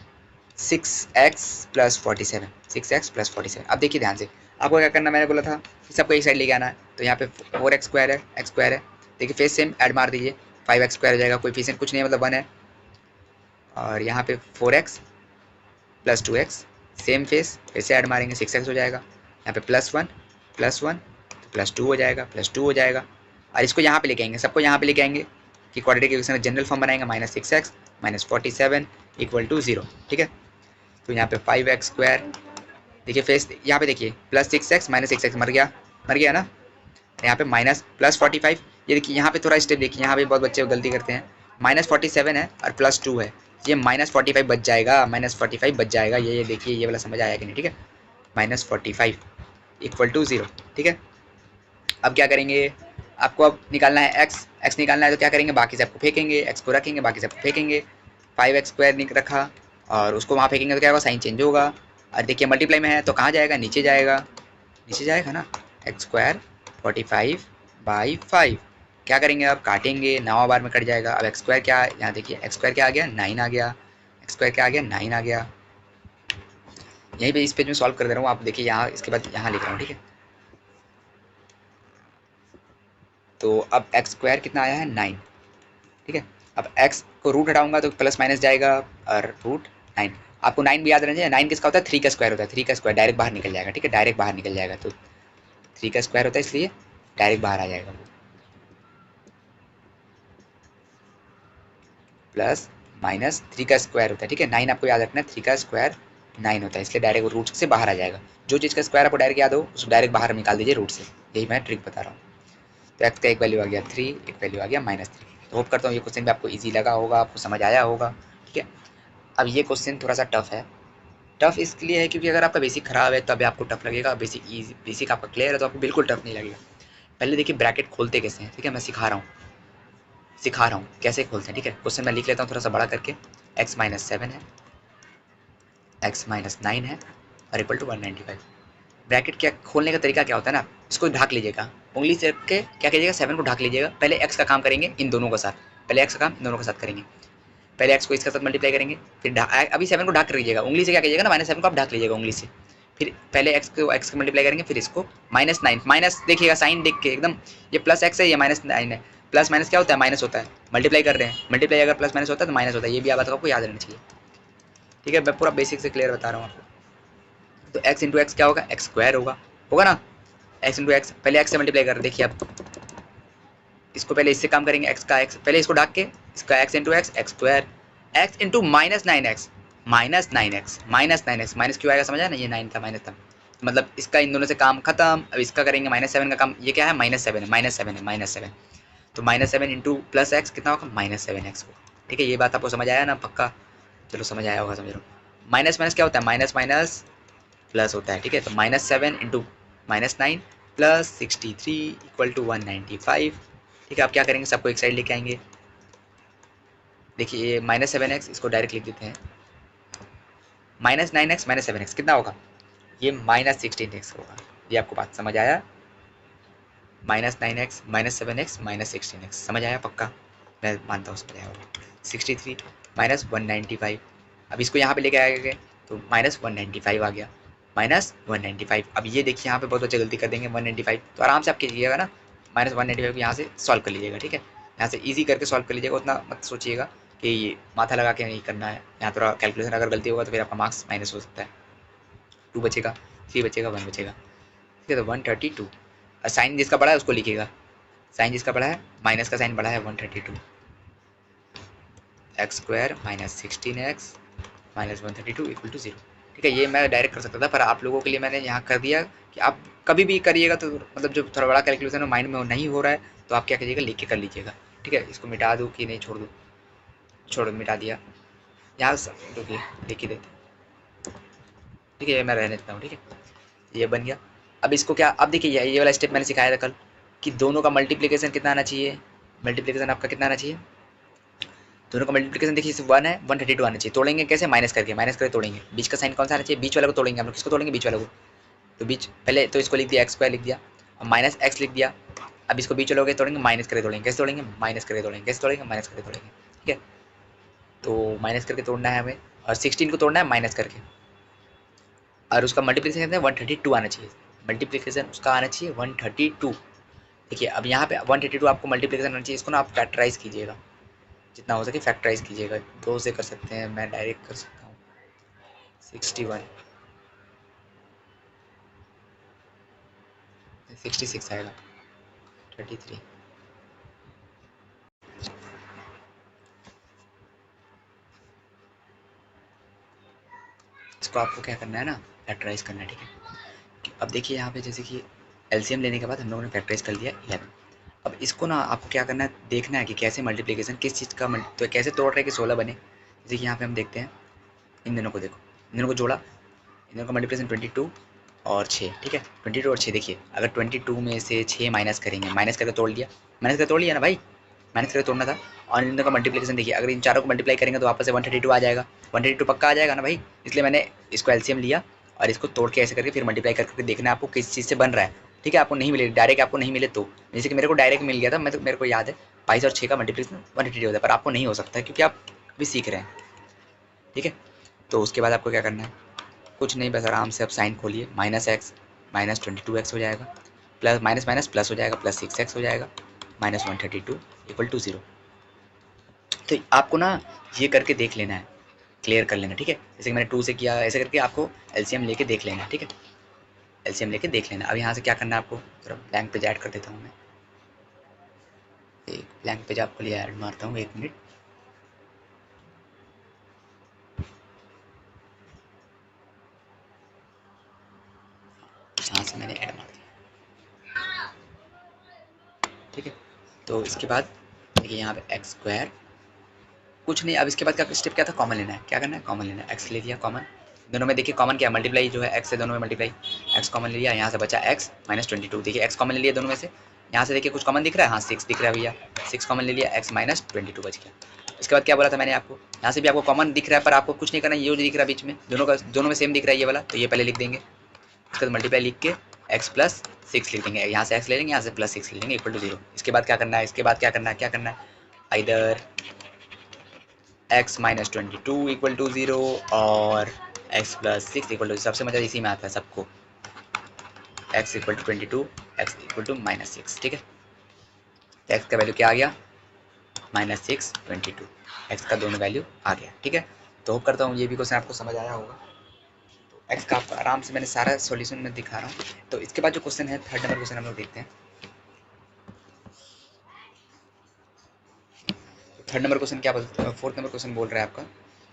Speaker 1: 6x + 47, 6x + 47। अब देखिए ध्यान से, आपको क्या करना, मैंने बोला था सबको एक साइड लेके आना है, तो यहाँ पे 4x² है, x² है, देखिए फेस सेम ऐड मार दीजिए, 5x² हो जाएगा, कोएफिशिएंट कुछ नहीं है, मतलब 1 है, और यहाँ पे 4x + 2x सेम फेस, फिर से ऐड मारेंगे, 6x हो जाएगा, यहाँ पे +1 +2 हो जाएगा, +2 हो जाएगा, और इसको यहाँ पे लेके आएंगे, सबको यहाँ पे लेके आएंगे कि क्वाड्रेटिक इक्वेशन में जनरल फॉर्म बनाएंगे, -6x - 47 = 0, ठीक है। तो यहाँ पे 5x² देखिए फेस यहाँ पे देखिए +6x -6x मर गया ना। यहाँ पे माइनस +45, ये देखिए यहाँ पे थोड़ा स्टेप देखिए, यहाँ पे बहुत बच्चे गलती करते हैं। -47 है और +2 है, ये -45 बच जाएगा, -45 बच जाएगा। ये देखिए ये वाला समझ आया कि नहीं, ठीक है। -45 = 0, ठीक है। अब क्या करेंगे, आपको अब निकालना है x निकालना है, तो क्या करेंगे, बाकी सबको फेंकेंगे, x को रखेंगे, बाकी सबको फेंकेंगे। 5x² रखा और उसको वहाँ फेंकेंगे तो क्या होगा, साइन चेंज होगा। और देखिए मल्टीप्लाई में है तो कहाँ जाएगा, नीचे जाएगा, नीचे जाएगा ना। x² 45/5 क्या करेंगे, अब काटेंगे, 9 बार में कट जाएगा। अब x² क्या, यहाँ देखिए x² क्या आ गया, 9 आ गया। x² क्या आ गया, 9 आ गया। यहीं पे इस पेज में सॉल्व कर दे रहा हूँ, आप देखिए यहाँ, इसके बाद यहाँ लिख रहा हूँ, ठीक है। तो अब x² कितना आया है, 9, ठीक है। अब x को रूट हटाऊंगा तो प्लस माइनस जाएगा और √9। आपको 9 भी याद रहना चाहिए, 9 किसका होता है, 3 का स्क्वायर होता है, 3 का स्क्वायर डायरेक्ट बाहर निकल जाएगा, ठीक है, डायरेक्ट बाहर निकल जाएगा। तो 3 का स्क्वायर होता है इसलिए डायरेक्ट बाहर आ जाएगा वो, प्लस माइनस 3 का स्क्वायर होता है, ठीक है। 9 आपको याद रखना है, 3 का स्क्वायर 9 होता है, इसलिए डायरेक्ट रूट से बाहर आ जाएगा। जो चीज़ का स्क्वायर आपको डायरेक्ट याद हो उसको डायरेक्ट बाहर निकाल दीजिए रूट से, यही मैं ट्रिक बता रहा हूँ। तो एक्स का एक वैल्यू आ गया 3, एक वैल्यू आ गया -3। तो होप करता हूँ ये क्वेश्चन भी आपको ईजी लगा होगा, आपको समझ आया होगा, ठीक है। अब ये क्वेश्चन थोड़ा सा टफ है। टफ इसलिए है क्योंकि अगर आपका बेसिक खराब है तब आपको टफ लगेगा, बेसिक आपका क्लियर है तो आपको बिल्कुल टफ नहीं लगेगा। पहले देखिए ब्रैकेट खोलते कैसे हैं, ठीक है, मैं सिखा रहा हूँ कैसे खोलते हैं, ठीक है। क्वेश्चन मैं लिख लेता हूँ थोड़ा सा बड़ा करके। x-7 है, x-9 है और = 195। ब्रैकेट क्या खोलने का तरीका क्या होता है ना, इसको ढाक लीजिएगा, उंगली से रख के क्या कीजिएगा, 7 को ढाक लीजिएगा। पहले x का काम करेंगे इन दोनों के साथ, पहले x का काम इन दोनों के साथ करेंगे। पहले x को इसके साथ मल्टीप्लाई करेंगे, फिर अभी 7 को ढाक कर लीजिएगा, उंगली से क्या कीजिएगा ना, -7 को आप ढाक लीजिएगा उंगली से। फिर पहले x को मल्टीप्लाई करेंगे, फिर इसको -9, माइनस देखिएगा साइन देख के एकदम, ये +x है, ये -9 है। प्लस माइनस क्या होता है, माइनस होता है। मल्टीप्लाई कर रहे हैं, मल्टीप्लाई अगर प्लस माइनस होता है तो माइनस होता है, ये भी बात आपको याद रहनी चाहिए, ठीक है। मैं पूरा बेसिक से क्लियर बता रहा हूँ आपको। तो x इंटू एक्स क्या होगा, x² होगा, होगा ना। x इंटू एक्स, पहले x से मल्टीप्लाई कर, देखिए अब इसको पहले इससे काम करेंगे, x का x पहले इसको ढाक के, इसका x into x, x², x into -9x, -9x minus क्यों आएगा, समझा ना, ये 9 था माइनस था, मतलब इसका इन दोनों से काम खत्म। अब इसका करेंगे -7 का काम, ये क्या है, -7 है, -7 तो -7 इंटू प्लस एक्स कितना होगा, -7x को, ठीक है। ये बात आपको समझ आया ना, पक्का, चलो समझ आया होगा, समझ रहा हूँ। माइनस माइनस क्या होता है, माइनस माइनस प्लस होता है, ठीक है। तो -7 इंटू -9 प्लस 63 = 195, ठीक है। आप क्या करेंगे, सबको एक साइड लेके आएंगे। देखिए ये -7x, इसको डायरेक्ट लिख देते हैं, -9x -7x कितना होगा, ये -16x होगा। ये आपको बात समझ आया, -9x -7x -16x समझ आया पक्का, मैं मानता हूँ समझ आया होगा। 63 -195, अब इसको यहाँ पे लेके आएंगे तो -195 आ गया, -195। अब ये देखिए यहाँ पे बहुत बच्चे गलती कर देंगे, 195 तो आराम से आप कीजिएगा ना, -195 को यहाँ से सॉल्व कर लीजिएगा, ठीक है। यहाँ से इजी करके सॉल्व कर लीजिएगा, उतना मत सोचिएगा कि ये माथा लगा के नहीं करना है। यहाँ थोड़ा कैलकुलेशन अगर गलती होगा तो फिर आपका मार्क्स माइनस हो सकता है, 2 बचेगा, 3 बचेगा, 1 बचेगा, ठीक है। तो 132, साइन जिसका बड़ा है उसको लिखिएगा, साइन जिसका बड़ा है, माइनस का साइन बड़ा है, 132, x² -16x -132 = 0, ठीक है। ये मैं डायरेक्ट कर सकता था पर आप लोगों के लिए मैंने यहाँ कर दिया कि आप कभी भी करिएगा तो मतलब जो थोड़ा बड़ा कैलकुलेशन है माइंड में नहीं हो रहा है तो आप क्या करिएगा, लिख के कर लीजिएगा, ठीक है। इसको मिटा दूँ कि नहीं छोड़ दूँ, छोड़ मिटा दिया, यहाँ रुकिए लिख ही देते, ठीक है। ये मैं रहने देता हूँ, ठीक है, ये बन गया। अब इसको क्या, अब देखिए ये वाला स्टेप मैंने सिखाया था कल कि दोनों का मल्टीप्लिकेशन कितना आना चाहिए, मल्टीप्लिकेशन आपका कितना आना चाहिए, दोनों का मल्टीप्लिकेशन देखिए 1 है, 132 आना चाहिए। तोड़ेंगे कैसे, माइनस करके, माइनस करके तोड़ेंगे। बीच का साइन कौन सा आना चाहिए, बीच वाला को तोड़ेंगे हम लोग, किसको तोड़ेंगे, बीच वाला को। तो बीच पहले तो इसको लिख दिया, x² लिख दिया और -x लिख दिया। अब इसको बीच वाले को तोड़ेंगे, माइनस करके तोड़ेंगे, कैसे तोड़ेंगे, माइनस करके तोड़ेंगे, कैसे तोड़ेंगे, माइनस करके तोड़ेंगे, ठीक है। तो माइनस करके तोड़ना है हमें, और 16 को तोड़ना है माइनस करके, और उसका मल्टीप्लिकेशन कितना है, 132 आना चाहिए, मल्टीप्लिकेशन उसका आना चाहिए 132। देखिए अब यहाँ पे 132 आपको मल्टीप्लिकेशन आना चाहिए, इसको ना आप फैक्टराइज कीजिएगा, जितना हो सके फैक्टराइज कीजिएगा, 2 से कर सकते हैं, मैं डायरेक्ट कर सकता हूँ 61 66 आएगा 33। इसको आपको क्या करना है ना, फैक्टराइज करना है, ठीक है। अब देखिए यहाँ पे जैसे कि एलसीएम लेने के बाद हम लोगों ने फैक्टराइज कर लिया 11। अब इसको ना आपको क्या करना है, देखना है कि कैसे मल्टीप्लिकेशन किस चीज़ का तो कैसे तोड़ रहे कि 16 बने। जैसे कि यहाँ पे हम देखते हैं, इन दोनों को देखो, इन दोनों को जोड़ा, इन दोनों का मल्टीप्लिकेशन 22 और 6, ठीक है। 22 और 6 देखिए, अगर 22 में से 6 माइनस करेंगे, माइनस करके तोड़ लिया, माइनस करके तोड़ लिया ना भाई, माइनस करके तोड़ना था। और इन दोनों का मल्टीप्लिकेशन देखिए, अगर इन चारों को मल्टीप्लाई करेंगे तो वापस से 132 आ जाएगा, 132 पक्का आ जाएगा ना भाई। इसलिए मैंने इसको एलसीएम लिया और इसको तोड़ के ऐसे करके फिर मल्टीप्लाई करके देखना है आपको किस चीज़ से बन रहा है, ठीक है। आपको नहीं मिले डायरेक्ट, आपको नहीं मिले तो, जैसे कि मेरे को डायरेक्ट मिल गया था, मैं तो मेरे को याद है 22 और 6 का मल्टीप्लिकेशन 132 होता है, पर आपको नहीं हो सकता है क्योंकि आप अभी सीख रहे हैं, ठीक है। तो उसके बाद आपको क्या करना है, कुछ नहीं, बस आराम से आप साइन खोलिए, माइनस एक्स माइनस 22x हो जाएगा, प्लस माइनस माइनस प्लस हो जाएगा, प्लस 6x हो जाएगा, माइनस 132 इक्वल टू 0। तो आपको ना ये करके देख लेना है, क्लियर कर लेना, ठीक है। जैसे कि मैंने 2 से किया, ऐसे करके आपको एलसीएम लेके देख लेना है, ठीक है। एलसीएम लेके देख लेना। अब यहाँ से क्या करना है आपको, थोड़ा ब्लैंक पेज ऐड कर देता हूँ मैं, एक ब्लैंक पेज आपको लिए ऐड मारता हूँ, 1 मिनट। यहाँ से मैंने ऐड मार दिया, ठीक है। तो इसके बाद देखिए यहाँ पे एक्स स्क्वायर, कुछ नहीं। अब इसके बाद का स्टेप क्या था, कॉमन लेना है। क्या करना है, कॉमन लेना है। एक्स ले लिया कॉमन, दोनों में देखिए कॉमन क्या, मल्टीप्लाई जो है एक्स से, दोनों में मल्टीप्लाई, एक्स कॉमन ले लिया, यहाँ से बचा एक्स माइनस 22, देखिए एक्स कॉमन ले लिया दोनों में से, यहाँ से देखिए कुछ कॉमन दिख रहा है, हाँ 6 दिख रहा है भैया, 6 कॉमन ले लिया, एक्स माइनस 22 बच गया। इसके बाद क्या बोला था मैंने आपको, यहाँ से भी आपको कॉमन दिख रहा है, पर आपको कुछ नहीं करना, ये जो दिख रहा है बीच में दोनों का, दोनों में सेम दिख रहा है ये वाला, तो ये पहले लिख देंगे। उसके बाद मल्टीप्लाई लिख के एक्स प्लस 6 लिख देंगे, यहाँ से एक्स ले लेंगे, यहाँ से प्लस 6 ले लेंगे, इक्वल टू 0। इसके बाद क्या करना है, इसके बाद क्या करना है, क्या करना है, either x minus 22 equal to 0 और x प्लस 6 इक्वल टू, सबसे मजा इसी में आता है सबको, x equal to 22, x equal to minus 6, ठीक है। तो x का वैल्यू क्या आ गया, माइनस 6 22, x का दोनों वैल्यू आ गया, ठीक है। तो होप करता हूँ ये भी क्वेश्चन आपको समझ आया होगा। तो x का आपको आराम से मैंने सारा सॉल्यूशन में दिखा रहा हूँ। तो इसके बाद जो क्वेश्चन है, 3rd नंबर क्वेश्चन हम लोग देखते हैं। 3rd नंबर क्वेश्चन क्या बोलते हैं, 4th नंबर क्वेश्चन बोल रहा है आपका,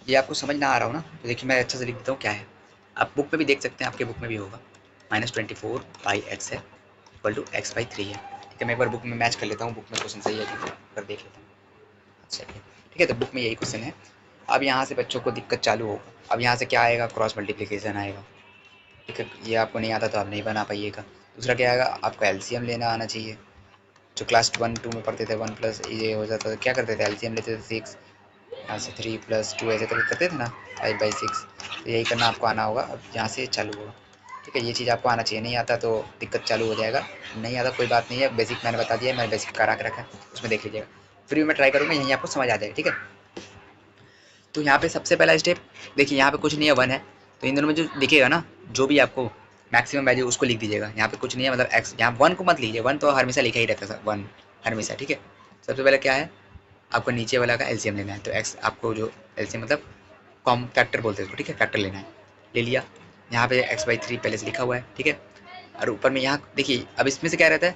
Speaker 1: ये आपको समझ ना आ रहा हो ना, तो देखिए मैं अच्छा से लिख देता हूँ क्या है, आप बुक में भी देख सकते हैं, आपके बुक में भी होगा। -24/x है इक्वल टू x/3 है, ठीक है। मैं एक बार बुक में मैच कर लेता हूँ, बुक में क्वेश्चन सही है कि कर देख लेता हूँ। अच्छा ठीक है, तो बुक में यही क्वेश्चन है। अब यहाँ से बच्चों को दिक्कत चालू होगा। अब यहाँ से क्या आएगा, क्रॉस मल्टीप्लिकेशन आएगा, ठीक है। ये आपको नहीं आता तो आप नहीं बना पाइएगा। दूसरा क्या आएगा, आपको एलसीएम लेना आना चाहिए। जो क्लास 1-2 में पढ़ते थे, 1 प्लस ये हो जाता था, क्या करते थे, एलसीएम लेते थे 6, यहाँ से 3 + 2 ऐसे करके करते थे ना, 5/6। तो यही करना आपको आना होगा। अब यहाँ से चालू होगा, ठीक है। ये चीज़ आपको आना चाहिए, नहीं आता तो दिक्कत चालू हो जाएगा। नहीं आता कोई बात नहीं है, बेसिक मैंने बता दिया, मैंने बेसिक करा के रखा है, उसमें देख लीजिएगा। फिर मैं ट्राई करूँगा, यहीं आपको समझ आ जाएगा, ठीक है। तो यहाँ पे सबसे पहला स्टेप देखिए, यहाँ पे कुछ नहीं है, 1 है, तो इन दोनों में जो दिखेगा ना, जो भी आपको मैक्सिमम वैल्यू उसको लिख दीजिएगा। यहाँ पे कुछ नहीं है, मतलब एक्स, यहाँ 1 को मत लीजिए, 1 तो हमेशा लिखा ही रहता है, 1 हमेशा, ठीक है। सबसे पहले क्या है, आपको नीचे वाला का एलसीएम लेना है। तो एक्स आपको जो एलसीएम मतलब कॉम फैक्टर बोलते हैं उसको, ठीक है, फैक्टर लेना है, ले लिया। यहाँ पे x/3 पहले से लिखा हुआ है, ठीक है। और ऊपर में यहाँ देखिए, अब इसमें से क्या रहता है,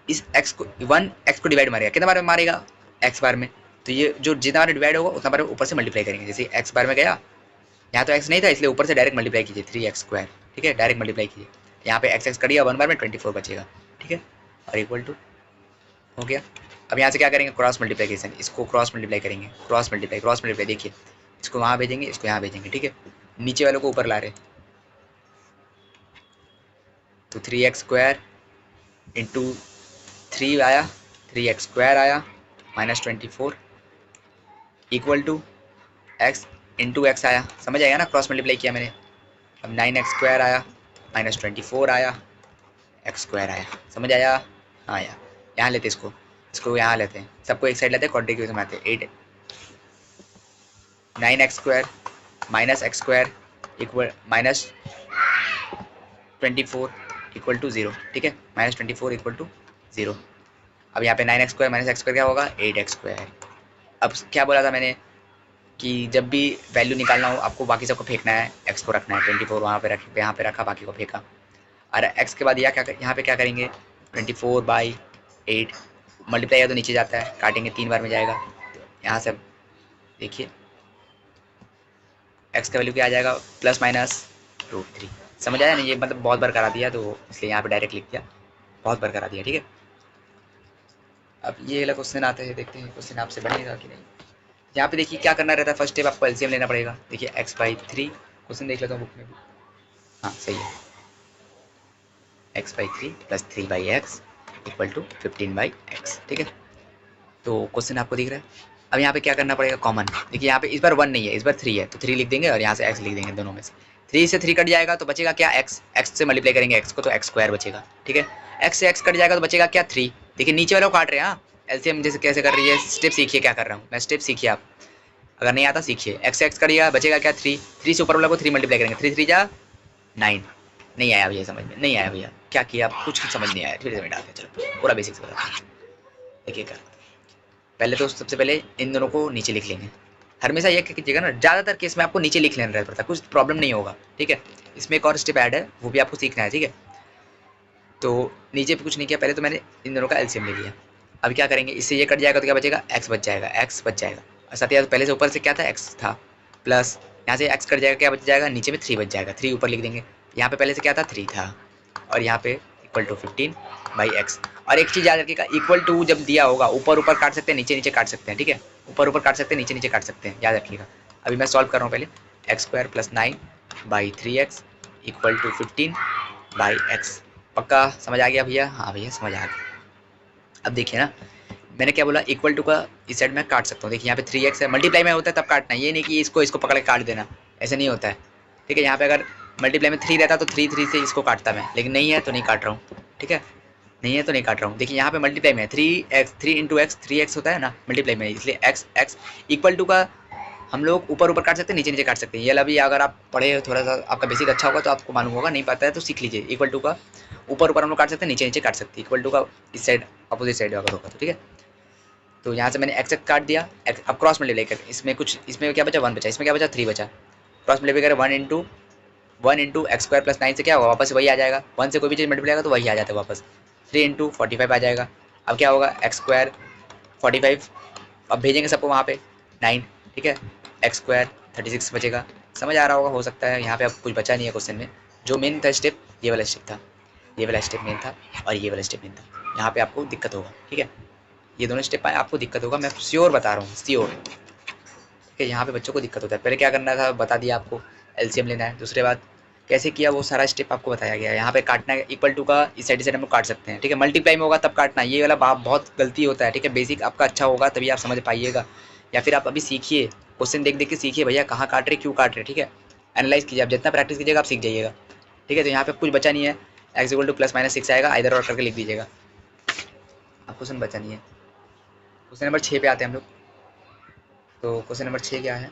Speaker 1: इस x को 1 x को डिवाइड मारेगा, कितना बार में मारेगा, x बार में। तो ये जो जितना बार डिवाइड होगा उतना बार ऊपर से मल्टीप्लाई करेंगे। जैसे x बार में गया, यहाँ तो x नहीं था इसलिए ऊपर से डायरेक्ट मल्टीप्लाई कीजिए, 3x², ठीक है, डायरेक्ट मल्टीप्लाई कीजिए। यहाँ पे x करिएगा 1 बार में, 24 बचेगा, ठीक है, और इक्वल टू हो गया। अब यहाँ से क्या करेंगे, क्रॉस मल्टीप्लिकेशन, इसको क्रॉस मल्टीप्लाई करेंगे, क्रॉस मल्टीप्लाई देखिए, इसको वहाँ भेजेंगे, इसको यहाँ भेजेंगे, ठीक है। नीचे वालों को ऊपर ला रहे, तो 3x² इंटू 3 आया, 3x² आया, -24 equal to x into x आया, समझ आएगा ना, क्रॉस मल्टीप्लाई किया मैंने। अब 9x² आया, -24 आया, x² आया, समझ आया, हाँ आया। यहाँ लेते इसको, इसको यहाँ लेते हैं, सबको एक साइड लेते हैं, कॉन्टिग्यूशन में आते हैं। 8 9x² -x² equal -24 equal to 0, ठीक है, -24 इक्वल टू 0। अब यहाँ पे 9x² -x² क्या होगा, 8x²। अब क्या बोला था मैंने कि जब भी वैल्यू निकालना हो आपको बाकी सबको फेंकना है, x को रखना है, 24 वहाँ पे रख, यहाँ पे रखा, बाकी को फेंका। और x के बाद यहाँ पे क्या करेंगे, 24/8 मल्टीप्लाई है तो नीचे जाता है, काटेंगे 3 बार में जाएगा। तो यहाँ से देखिए x का वैल्यू क्या आ जाएगा, +- √3, समझ आया नहीं? ये मतलब बहुत बार करा दिया तो इसलिए यहाँ पे डायरेक्ट लिख दिया, बहुत बार करा दिया, ठीक है। अब ये वाला क्वेश्चन आता है, देखते हैं क्वेश्चन आपसे बनेगा कि नहीं। यहाँ पे देखिए क्या करना रहता है, फर्स्ट स्टेप आपको एलसीएम लेना पड़ेगा। देखिए x/3, क्वेश्चन देख लेता हूँ बुक में भी, हाँ सही है, x/3 plus 3/x equal to 15/x, ठीक है। तो क्वेश्चन आपको दिख रहा है। अब यहाँ पे क्या करना पड़ेगा, कॉमन। देखिए यहाँ पे इस बार 1 नहीं है, इस बार 3 है, तो 3 लिख देंगे और यहाँ से x लिख देंगे, दोनों में से 3 से 3 कट जाएगा तो बचेगा क्या, x से मल्टीप्लाई करेंगे x को तो x² बचेगा, ठीक है। x से x कट जाएगा तो बचेगा क्या, 3। देखिए नीचे वाले को काट रहे हैं, हाँ एलसीएम जैसे कैसे कर रही है, स्टेप सीखिए क्या कर रहा हूँ मैं, स्टेप सीखिए आप, अगर नहीं आता सीखिए। x से x करिएगा बचेगा क्या, 3। 3 से ऊपर वाला को 3 मल्टीप्लाई करेंगे, 3 3 जा 9। नहीं आया भैया, समझ में नहीं आया भैया, क्या किया आप, कुछ समझ नहीं आया, फिर से मैं डाल दिया, चलो पूरा बेसिक्स बता देखिए कर। पहले तो सबसे पहले इन दोनों को नीचे लिख लेंगे। हमेशा ये कीजिएगा ना, ज़्यादातर केस में आपको नीचे लिख लेना रहता है, कुछ प्रॉब्लम नहीं होगा, ठीक है। इसमें एक और स्टेप ऐड है, वो भी आपको सीखना है, ठीक है। तो नीचे पे कुछ नहीं किया, पहले तो मैंने इन दोनों का एलसीएम ले लिया। अब क्या करेंगे, इससे ये कट जाएगा तो क्या बचेगा, एक्स बच जाएगा, एक्स बच जाएगा। और साथ ही पहले से ऊपर से क्या था, एक्स था, प्लस यहाँ से एक्स कट जाएगा, क्या बच जाएगा, नीचे में 3 बच जाएगा, 3 ऊपर लिख देंगे। यहाँ पे पहले से क्या था, 3 था, और यहाँ पे इक्वल टू 15/x। और एक चीज़ याद रखिएगा, इक्वल टू जब दिया होगा ऊपर ऊपर काट सकते हैं, नीचे नीचे काट सकते हैं, ठीक है। ऊपर ऊपर काट सकते हैं, नीचे नीचे काट सकते हैं, याद रखिएगा। अभी मैं सॉल्व कर रहा हूँ पहले, x² plus 9/3x equal to 15/x। पक्का समझ आ गया भैया, हाँ भैया समझ आ गया। अब देखिए ना, मैंने क्या बोला, इक्वल टू का इस साइड में काट सकता हूँ। देखिए यहाँ पे 3x है, मल्टीप्लाई में होता है तब काटना, ये नहीं कि इसको इसको पकड़ के काट देना, ऐसे नहीं होता है, ठीक है। यहाँ पे अगर मल्टीप्लाई में 3 रहता तो 3 3 से इसको काटता मैं, लेकिन नहीं है तो नहीं काट रहा हूँ, ठीक है। नहीं है तो नहीं काट रहा हूँ। देखिए यहाँ पे मल्टीप्लाई में 3x, 3 इंटू एक्स, 3x होता है ना मल्टीप्लाई में, इसलिए x इक्वल टू का हम लोग ऊपर ऊपर काट सकते हैं, नीचे नीचे काट सकते हैं। ये वाला भी अगर आप पढ़े, थोड़ा सा आपका बेसिक अच्छा होगा तो आपको मालूम होगा, नहीं पता है तो सीख लीजिए। इक्वल टू का ऊपर ऊपर हम लोग काट सकते हैं, नीचे नीचे काट सकते हैं, इक्वल टू का इस साइड अपोजिट साइड अगर होगा तो, ठीक है। तो यहाँ से मैंने एक्स काट दिया, अब क्रॉस मल्टीप्लाई कर, इसमें कुछ, इसमें क्या बचा, 1 बचा, इसमें क्या बचा, 3 बचा। क्रॉस मल्टीप्लाई करें, 1 इंटू x² प्लस 9 से क्या होगा, वापस वही आ जाएगा। 1 से कोई भी चीज़ मल्टीप्लाई होगा तो वही आ जाता है वापस। 3 इंटू 45 आ जाएगा। अब क्या होगा, x², 45, अब भेजेंगे सबको वहाँ पे 9, ठीक है। x² 36 बचेगा। समझ आ रहा होगा, हो सकता है यहाँ पे अब कुछ बचा नहीं है क्वेश्चन में। जो मेन था स्टेप, ये वाला स्टेप था, ये वाला स्टेप मेन था, और ये वाला स्टेप मेन था। यहाँ पे आपको दिक्कत होगा, ठीक है। ये दोनों स्टेप आपको दिक्कत होगा, मैं श्योर बता रहा हूँ, श्योर, ठीक है। यहाँ पे बच्चों को दिक्कत होता है। पहले क्या करना था बता दिया आपको, एलसीएम लेना है। दूसरे बात कैसे किया वो सारा स्टेप आपको बताया गया है। यहाँ पे काटना है, इक्वल टू का इस साइड से हम लोग काट सकते हैं, ठीक है। मल्टीप्लाई में होगा तब काटना, ये वाला बात बहुत गलती होता है, ठीक है। बेसिक आपका अच्छा होगा तभी आप समझ पाइएगा, या फिर आप अभी सीखिए, क्वेश्चन देख देख के सीखिए भैया, कहाँ काट रहे, क्यों काट रहे, ठीक है। एनालाइज कीजिए, आप जितना प्रैक्टिस कीजिएगा आप सीख जाइएगा, ठीक है। तो यहाँ पे कुछ बचा नहीं है, एक्स इक्वल टू +/6 आएगा, इधर और करके लिख दीजिएगा। अब क्वेश्चन बचा नहीं है। क्वेश्चन नंबर 6 पे आते हैं हम लोग। तो क्वेश्चन नंबर 6 क्या है,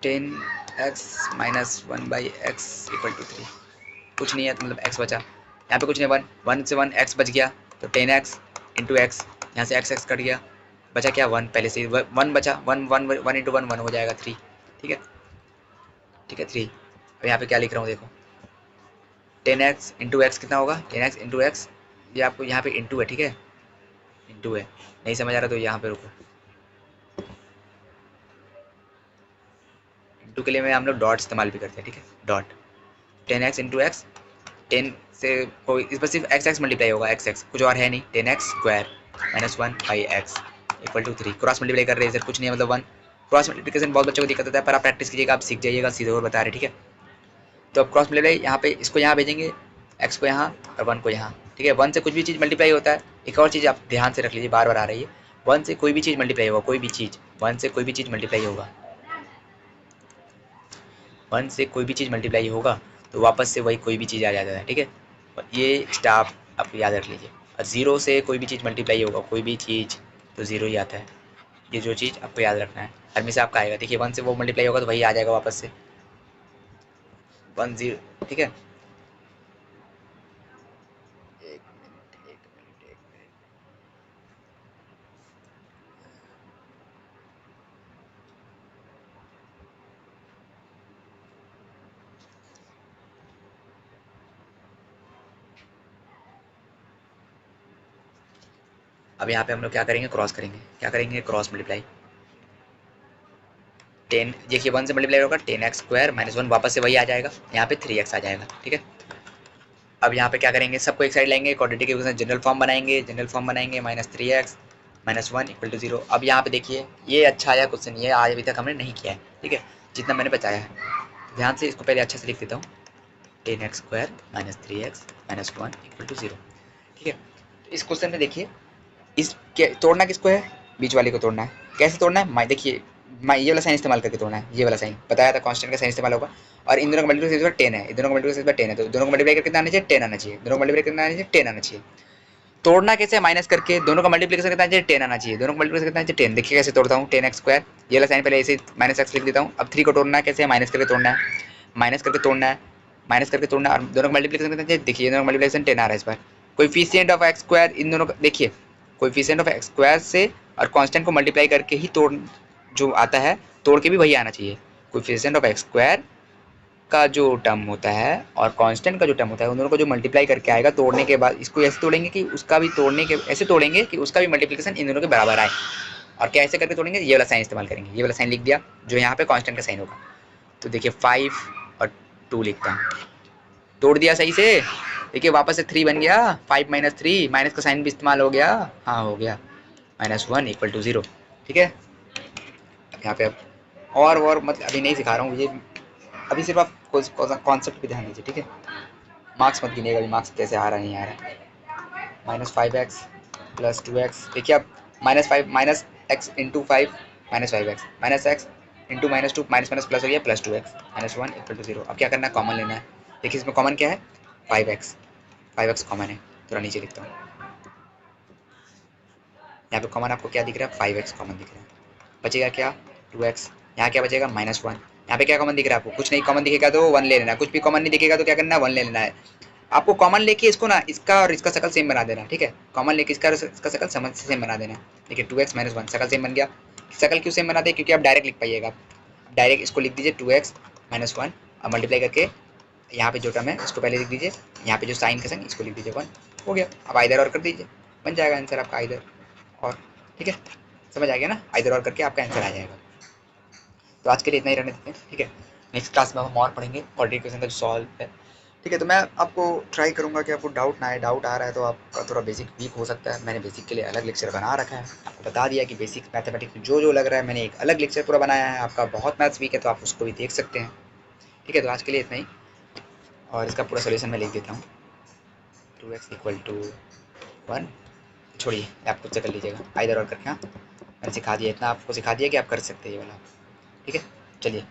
Speaker 1: 10x-1/x इक्वल टू 3। कुछ नहीं है तो मतलब x बचा, यहाँ पे कुछ नहीं, 1 से 1 x बच गया, तो 10x इंटू एक्स, यहाँ से x कट गया, बचा क्या, 1, पहले से 1 बचा, 1 इंटू 1 1 हो जाएगा 3, ठीक है, ठीक है 3। अब यहाँ पे क्या लिख रहा हूँ देखो, 10x इंटू एक्स कितना होगा, 10x इंटू एक्स, ये आपको यहाँ पे इंटू है, ठीक है, इंटू है। नहीं समझ आ रहा तो यहाँ पे रुको, इंटू के लिए मैं हम लोग डॉट इस्तेमाल भी करते हैं, ठीक है, डॉट। 10x इंटू एक्स, 10 से कोई इस पर सिर्फ एक्स एक्स मल्टीप्लाई होगा, एक्स एक्स, कुछ और है नहीं, 10x² -1/x equal to 3। Cross multiply कर रहे हैं, सर कुछ नहीं है मतलब 1। क्रॉस मल्टीप्लिकेशन बहुत बच्चों को दिक्कत होता है, पर आप प्रैक्टिस कीजिएगा, आप सीख जाइएगा, सीधे और बता रहे, ठीक है। तो अब क्रॉस मल्टीप्लाई यहाँ पे, इसको यहाँ भेजेंगे, एक्स को यहाँ और 1 को यहाँ, ठीक है। 1 से कुछ भी चीज़ मल्टीप्लाई होता है। एक और चीज़ आप ध्यान से रख लीजिए, बार बार आ रही है, 1 से कोई भी चीज़ मल्टीप्लाई होगा, कोई भी चीज़, 1 से कोई भी चीज़ मल्टीप्लाई होगा, 1 से कोई भी चीज़ मल्टीप्लाई होगा तो वापस से वही कोई भी चीज़ आ जाता है, ठीक है। और ये स्टाफ आप याद रख लीजिए। और 0 से कोई भी चीज़ मल्टीप्लाई होगा, कोई भी चीज़, तो 0 ही आता है। ये जो चीज़ आपको याद रखना है, हमेशा आपका आएगा। देखिए 1 से वो मल्टीप्लाई होगा तो वही आ जाएगा वापस से, 1 0, ठीक है। एक मिनट, एक मिनट, एक मिनट। अब यहाँ पे हम लोग क्या करेंगे, क्रॉस करेंगे, क्या करेंगे, क्रॉस मल्टीप्लाई। 10, देखिए 1 से मल्टीप्लाई होगा 10x² माइनस 1 वापस से वही आ जाएगा, यहाँ पे 3x आ जाएगा। ठीक है, अब यहाँ पे क्या करेंगे, सबको एक साइड लाएंगे, क्वाड्रेटिक इक्वेशन जनरल फॉर्म बनाएंगे, -3x -1 इक्वल टू 0। अब यहाँ पे देखिए ये अच्छा आया क्वेश्चन, ये आज अभी तक हमने नहीं किया है। ठीक है, जितना मैंने बताया है ध्यान से इसको पहले अच्छे से लिख देता हूँ, 10x² -3x -1 = 0। ठीक है, तो इस क्वेश्चन में देखिए इस तोड़ना किसको है, बीच वाले को तोड़ना है। कैसे तोड़ना है, देखिए ये वाला साइन इस्तेमाल करके तोड़ना है, ये वाला साइन बताया था, कांस्टेंट का साइन इस्तेमाल होगा। और इन दोनों का मल्टीप्लिकेशन 10 है, इन दोनों का मल्टीप्लिकेशन 10 है, तो दोनों को मल्टीप्लाई करके कितना आना चाहिए, 10 आना चाहिए। दोनों को मल्टीप्लाई करना आना चाहिए, 10 आना चाहिए। तोड़ना कैसे, माइनस करके, दोनों का मल्टीप्लिकेशन कितना चाहिए, 10 आना चाहिए। दोनों का मल्टीप्लिकेशन कितना चाहिए, 10। देखिए कैसे तोड़ता हूँ, 10x², ये वाला साइन पहले ऐसे -x लिख देता हूँ। अब 3 को तोड़ना है कैसे, माइनस करके तोड़ना है, माइनस करके तोड़ना है, माइनस करके तोड़ना है। और दोनों का मल्टीप्लिकेशन कितना चाहिए, देखिए दोनों का मल्टीप्लिकेशन 10 आ रहा है इस बार। कोएफिशिएंट ऑफ x², इन दोनों का देखिए कोएफिशिएंट ऑफ x² से और कांस्टेंट को मल्टीप्लाई करके ही तोड़ जो आता है, तोड़ के भी वही आना चाहिए। कोएफिशिएंट ऑफ x² का जो टर्म होता है और कांस्टेंट का जो टर्म होता है, उन दोनों को जो मल्टीप्लाई करके आएगा तोड़ने के बाद, इसको ऐसे तोड़ेंगे कि उसका भी तोड़ने के ऐसे तोड़ेंगे कि उसका भी मल्टीप्लिकेशन इन दोनों के बराबर आए। और कैसे करके तोड़ेंगे, ये वाला साइन इस्तेमाल करेंगे, ये वाला साइन लिख दिया जो यहाँ पे कांस्टेंट का साइन होगा। तो देखिए 5 और 2 लिखता हूँ, तोड़ दिया सही से। देखिए वापस से 3 बन गया, 5 - 3, माइनस का साइन भी इस्तेमाल हो गया, हाँ हो गया, -1 = 0। ठीक है, यहाँ पे अब और मतलब अभी नहीं सिखा रहा हूँ ये, अभी सिर्फ आप कॉन्सेप्ट पे ध्यान दीजिए। ठीक है, मार्क्स मत गिनिएगा अभी, मार्क्स कैसे आ रहा नहीं आ रहा है। -5x + 2x, देखिए अब -x × 5 -5x -x × -2 minus plus हो गया +2x -1 = 0। अब क्या करना है, कॉमन लेना है। देखिए इसमें कॉमन क्या है, 5x कॉमन है, थोड़ा नीचे लिखता हूँ। यहाँ पे कॉमन आपको क्या दिख रहा है, 5x कॉमन दिख रहा है। बचेगा क्या, 2x। यहाँ क्या बचेगा, -1। यहाँ पे क्या कॉमन दिख रहा है आपको, कुछ नहीं कॉमन दिखेगा तो 1 ले लेना, कुछ भी कॉमन नहीं दिखेगा तो क्या करना है, 1 ले लेना है। आपको कॉमन लेके इसको ना, इसका और इसका शकल सेम बना देना। ठीक है, कॉमन लेके इसका और इसका शकल समझ सेम बना देना। देखिए 2x - 1 शकल सेम बन गया। शकल क्यों सेम बनाते हैं, क्योंकि आप डायरेक्ट लिख पाइएगा। डायरेक्ट इसको लिख दीजिए 2x - 1 और मल्टीप्लाई करके यहाँ पे जो टर्म है इसको पहले लिख दीजिए, यहाँ पे जो साइन का संग इसको लिख दीजिए 1, हो गया। अब आइदर और कर दीजिए, बन जाएगा आंसर आपका आइदर और। ठीक है, समझ आ गया ना, आइदर और करके आपका आंसर आ जाएगा। तो आज के लिए इतना ही रहने देते हैं। ठीक है, नेक्स्ट क्लास में हम और पढ़ेंगे क्वाड्रेटिक इक्वेशन का जो सॉल्व है। ठीक है, तो मैं आपको ट्राई करूंगा कि आपको डाउट ना आए। डाउट आ रहा है तो आपका थोड़ा बेसिक वीक हो सकता है, मैंने बेसिक के लिए अलग लेक्चर बना रखा है। आपको बता दिया कि बेसिक मैथमेटिक्स जो जो लग रहा है, मैंने एक अलग लेक्चर पूरा बनाया है। आपका बहुत मैथ्स वीक है तो आप उसको भी देख सकते हैं। ठीक है, तो आज के लिए इतना ही, और इसका पूरा सोल्यूशन मैं लिख देता हूँ। 2x = 1, छोड़िए आप खुद से कर लीजिएगा आइदर और करके। हाँ, मैंने सिखा दिया, इतना आपको सिखा दिया कि आप कर सकते हैं ये वाला। ठीक है, चलिए।